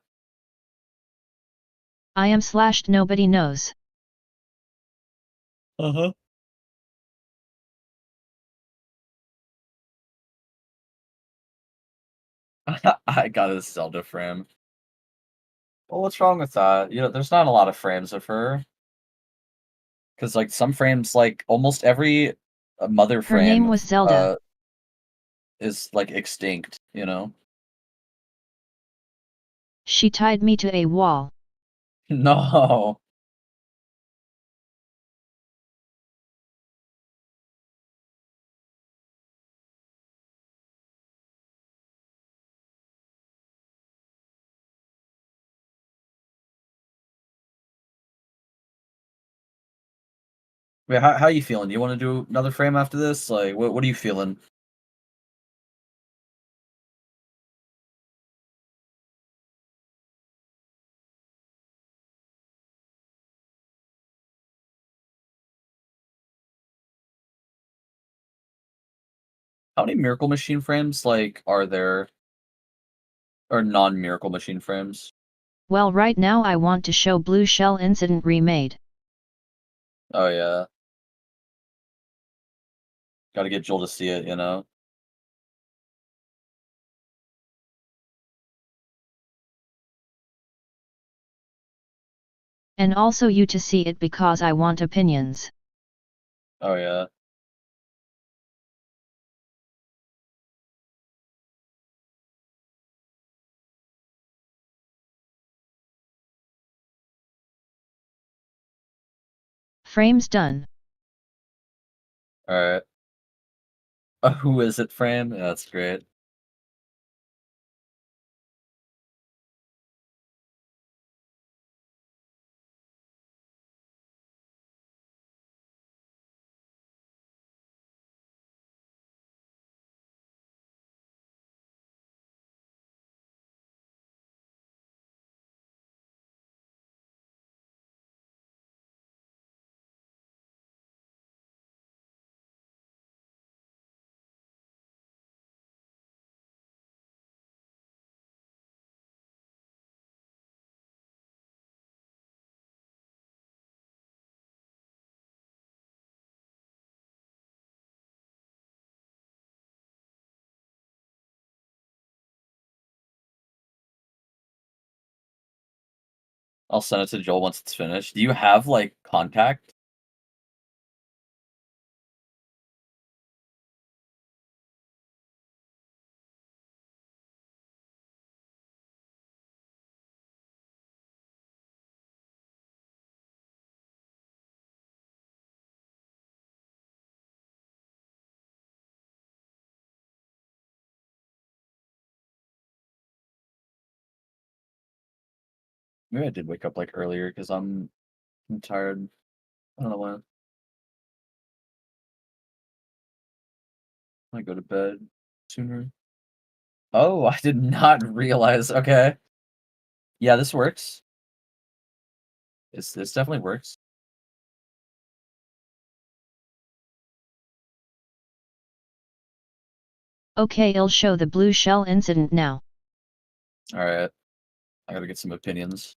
S3: I am Slashed, nobody knows.
S1: Uh-huh. I got a Zelda frame. Well, what's wrong with that? You know, there's not a lot of frames of her. Because like some frames, like almost every mother
S3: Her name
S1: frame,
S3: was Zelda.
S1: uh, is like extinct. You know?
S3: She tied me to a wall.
S1: No. Wait, how you feeling? You want to do another frame after this? Like, what are you feeling? How many Miracle Machine frames like are there, or non-Miracle Machine frames?
S3: Well, right now I want to show Blue Shell Incident remade.
S1: Oh yeah, got to get Joel to see it. You know.
S3: And also you to see it because I want opinions.
S1: Oh yeah.
S3: Frames done.
S1: All right. Who is it frame? Yeah, that's great. I'll send it to Joel once it's finished. Do you have like contact? Maybe I did wake up like earlier because I'm tired. I don't know when. I go to bed sooner. Oh, I did not realize. Okay. Yeah, this works. This definitely works.
S3: Okay, I'll show the Blue Shell Incident now.
S1: All right. I gotta get some opinions.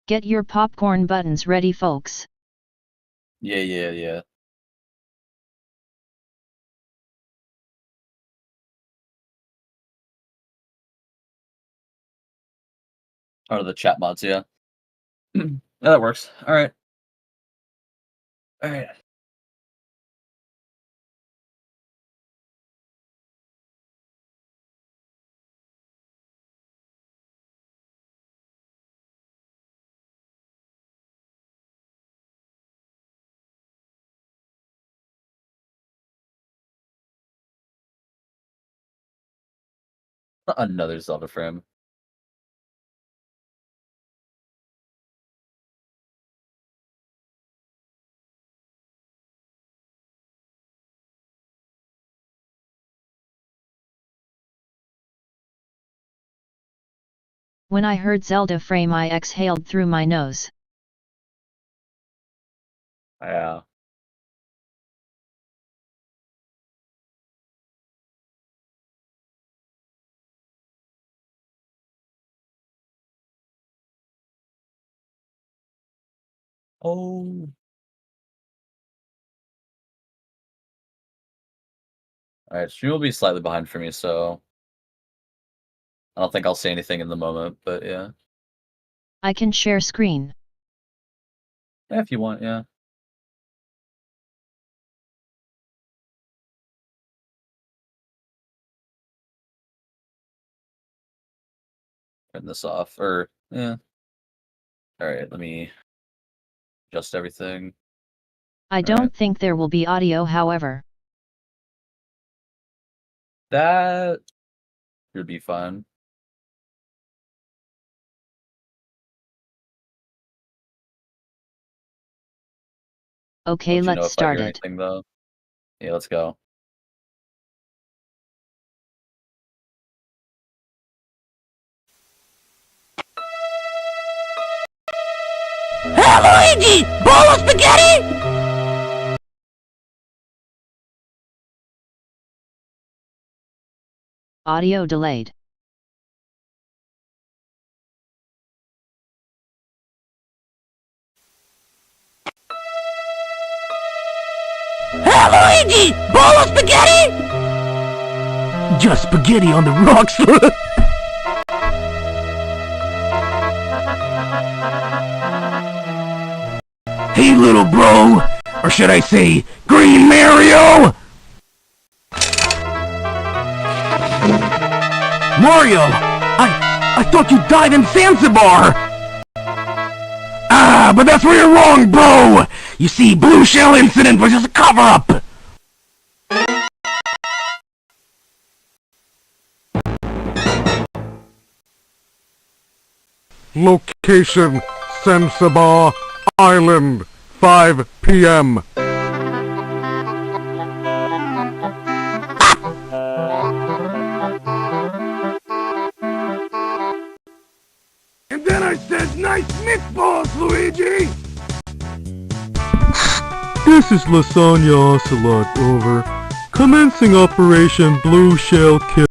S3: Get your popcorn buttons ready, folks.
S1: Yeah, yeah, yeah. Out of the chat mods, yeah. Yeah, that works. All right. All right. Another Zelda frame.
S3: When I heard Zelda frame, I exhaled through my nose.
S1: Yeah. Oh. Alright, she will be slightly behind for me, so I don't think I'll say anything in the moment, but yeah.
S3: I can share screen.
S1: Yeah, if you want, yeah. Turn this off, or, yeah. Alright, let me adjust everything.
S3: I don't think there will be audio, however.
S1: That should be fine.
S3: Okay,
S1: Let you know
S3: let's
S1: if I
S3: start
S1: hear
S3: it.
S1: anything, though. Yeah, let's go.
S2: Hey, Luigi! Bowl of spaghetti?
S3: Audio delayed.
S2: Hey, Luigi! Bowl of spaghetti? Just spaghetti on the rocks. Hey, little bro! Or should I say, Green Mario? Mario! I thought you died in Zanzibar! Ah, but that's where you're wrong, bro! You see, Blue Shell incident was just a cover-up!
S5: Location, Zanzibar Island, 5 p.m.
S2: And then I said, nice meatballs, Luigi!
S5: This is Lasagna Ocelot, over. Commencing Operation Blue Shell Kill.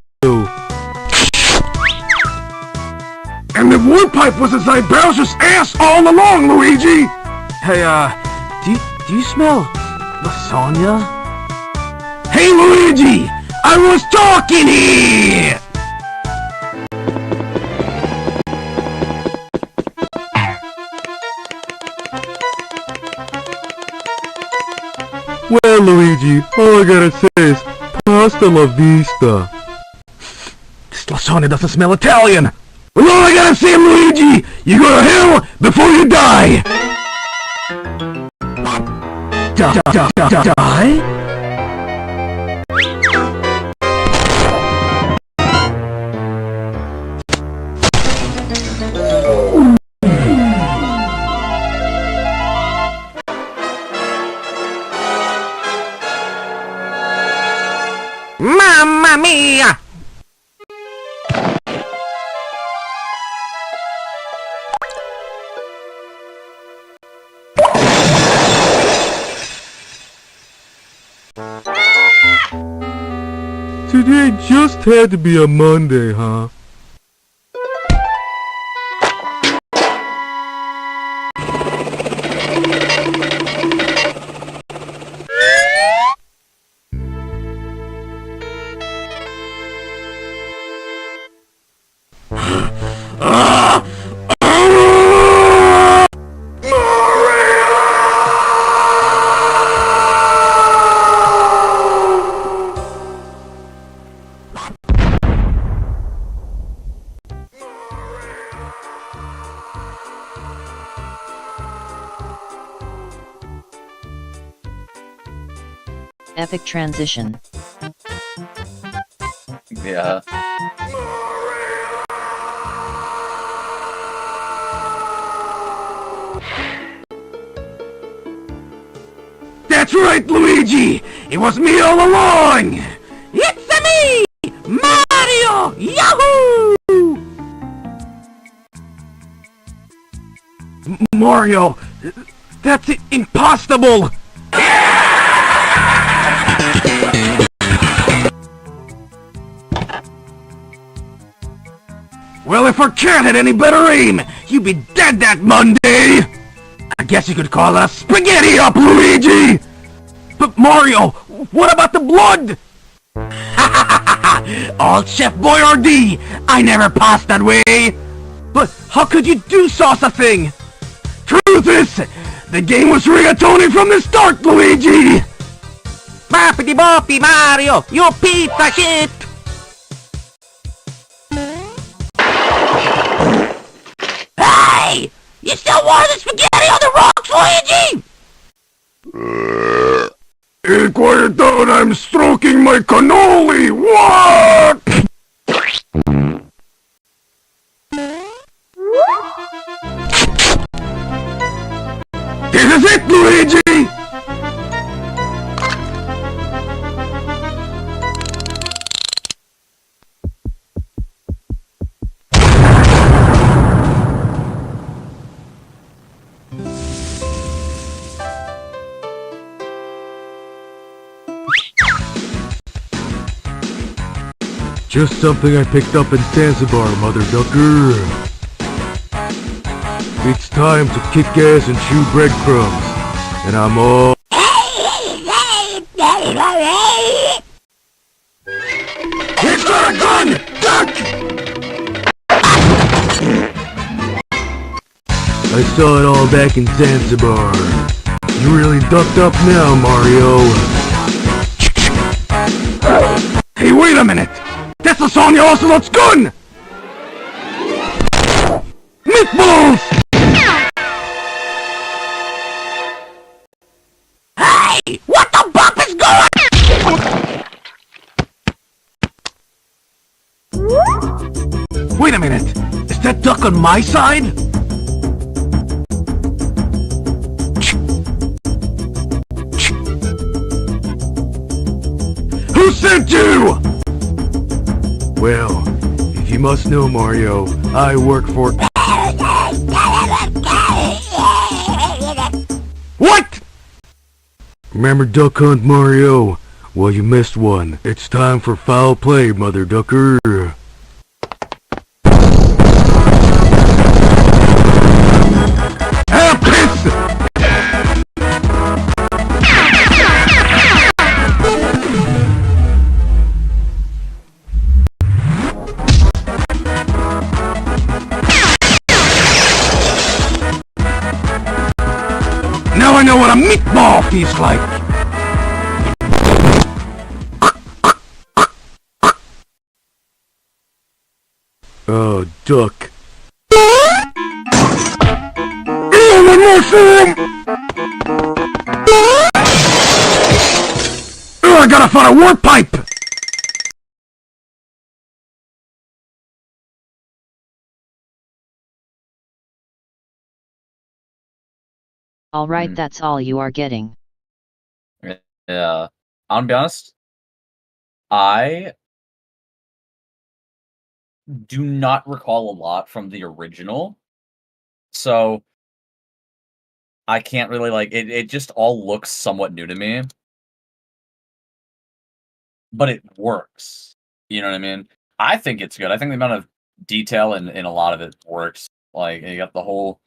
S2: And the wood pipe was a Zybelsius ass all along, Luigi! Hey, do you smell lasagna? Hey, Luigi! I was talking here!
S5: Well, Luigi, all I gotta say is pasta la vista.
S2: This lasagna doesn't smell Italian! Well, all I gotta say, Luigi, you go to hell before you die! Die? Mamma mia!
S5: Today just had to be a Monday, huh?
S3: Epic transition.
S1: Yeah.
S6: right, Luigi! It was me all along! It's me! Mario! Yahoo! Mario! That's impossible! Well, if I can't hit any better aim, you'd be dead that Monday! I guess you could call us spaghetti up, Luigi! But Mario, what about the blood? Old Chef Boyardee, I never passed that way! But how could you do such a thing? Truth is, the game was rigatoni from the start, Luigi! Boppity boppy Mario, you piece of shit! Hey! You still want the spaghetti on the rocks, Luigi? Hey, quiet down, I'm stroking my cannoli! What? This is it, Luigi!
S5: Just something I picked up in Zanzibar, Mother Ducker. It's time to kick ass and chew breadcrumbs. And I'm all...
S6: He's got a gun! Duck!
S5: I saw it all back in Zanzibar. You really ducked up now, Mario.
S6: Hey, wait a minute! That's Lasagna Ocelot's gun! Meatballs! Hey! What the bump is going? Wait a minute! Is that duck on my side? Who sent you?
S5: Well, if you must know, Mario, I work for...
S6: What?
S5: Remember Duck Hunt, Mario? Well, you missed one. It's time for foul play, Mother Ducker.
S6: Ah, piss! Now I know what a meatball feels like!
S5: Oh, Duck.
S6: Ew, one mushroom! Oh, I gotta find a warp pipe!
S3: Alright, that's all you are getting.
S1: Yeah. I'm gonna be honest. I do not recall a lot from the original. So I can't really it just all looks somewhat new to me. But it works. You know what I mean? I think it's good. I think the amount of detail in a lot of it works. Like you got the whole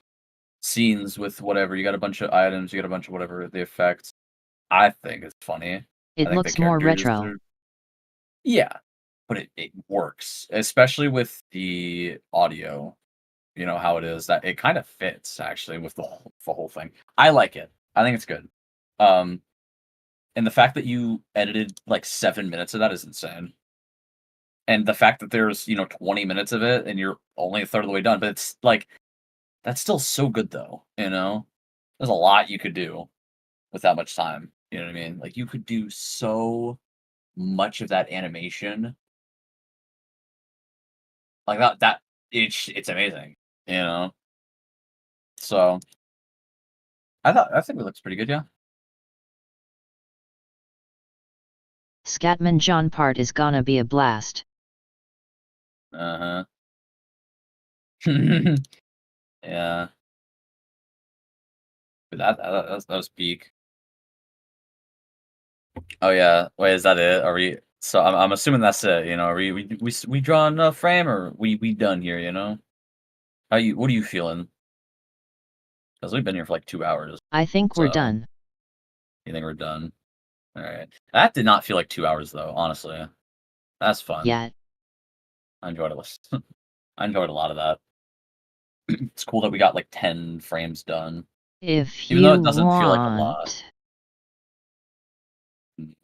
S1: scenes with whatever, you got a bunch of items, you got a bunch of whatever the effects. I think it's funny. I
S3: It
S1: think
S3: looks
S1: the
S3: more
S1: characters
S3: retro.
S1: are- Yeah, but it works, especially with the audio. You know how it is that it kind of fits actually with the whole thing. I like it. I think it's good. Um, and the fact that you edited like 7 minutes of that is insane. And the fact that there's 20 minutes of it and you're only a third of the way done, but it's like that's still so good though. There's a lot you could do with that much time. You know what I mean? Like you could do so much of that animation. Like that it's amazing, you know? So I think it looks pretty good, yeah.
S7: Scatman John part is gonna be a blast.
S1: Uh-huh. Yeah. That was peak. Oh yeah. Wait, is that it? Are we? So I'm assuming that's it. You know, are we drawing a frame or we done here? You know, what are you feeling? Because we've been here for like 2 hours.
S7: I think we're
S1: So
S7: done.
S1: you think we're done? All right. That did not feel like 2 hours though. Honestly, that's fun.
S7: Yet.
S1: I enjoyed it. I enjoyed a lot of that. It's cool that we got like 10 frames done,
S7: If
S1: even though
S7: you
S1: it doesn't feel like a lot.
S7: want.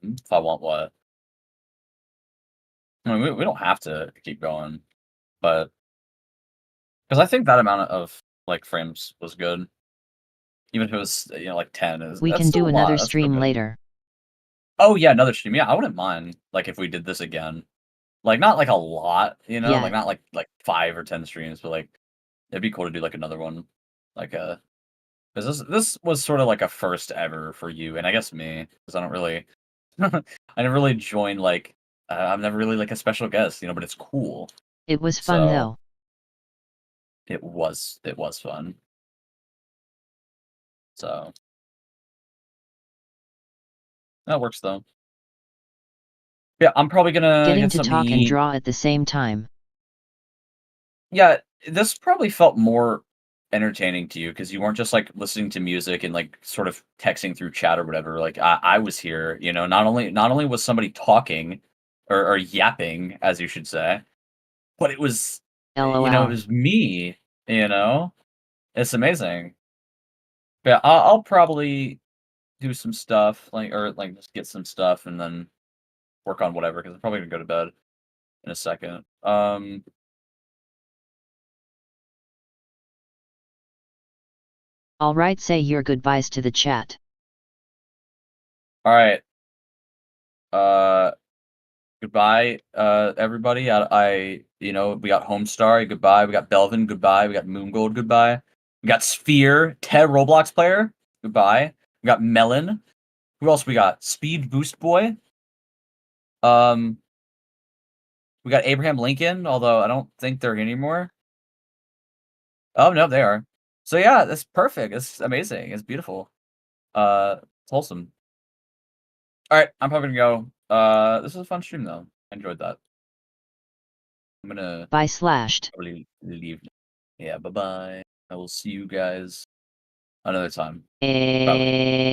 S1: If I want what? I mean, we don't have to keep going, but because I think that amount of like frames was good, even if it was like 10 is
S7: We
S1: that's
S7: can
S1: still
S7: do
S1: a lot.
S7: another
S1: That's still
S7: stream
S1: good.
S7: later.
S1: Oh yeah, another stream. Yeah, I wouldn't mind like if we did this again. Like not like a lot,
S7: Yeah.
S1: like not like 5 or 10 streams, but like it'd be cool to do like another one, like because this was sort of like a first ever for you and I guess me because I don't really I never really joined like I'm never really like a special guest, but it's cool.
S7: It was fun
S1: So
S7: though.
S1: it was fun. So that works though. Yeah, I'm probably gonna
S7: Getting
S1: get
S7: to
S1: something
S7: talk
S1: to
S7: and
S1: eat.
S7: draw at the same time.
S1: Yeah, this probably felt more entertaining to you because you weren't just like listening to music and like sort of texting through chat or whatever. Like I was here, not only was somebody talking or yapping, as you should say, but it was it
S7: LOL.
S1: was me, you know? It's amazing. Yeah, I'll probably do some stuff or like just get some stuff and then work on whatever because I'm probably gonna go to bed in a second.
S7: Alright, say your goodbyes to the chat.
S1: All right. Goodbye, everybody. We got Homestar. Goodbye. We got Belvin. Goodbye. We got Moongold. Goodbye. We got Sphere. Ted Roblox player. Goodbye. We got Melon. Who else we got? Speed Boost Boy. We got Abraham Lincoln. Although I don't think they're here anymore. Oh no, they are. So yeah, that's perfect. It's amazing. It's beautiful. It's wholesome. All right, I'm probably gonna go. This was a fun stream though. I enjoyed that. I'm gonna
S7: Bye slashed.
S1: probably leave. Yeah, bye bye. I will see you guys another time.
S7: Eh.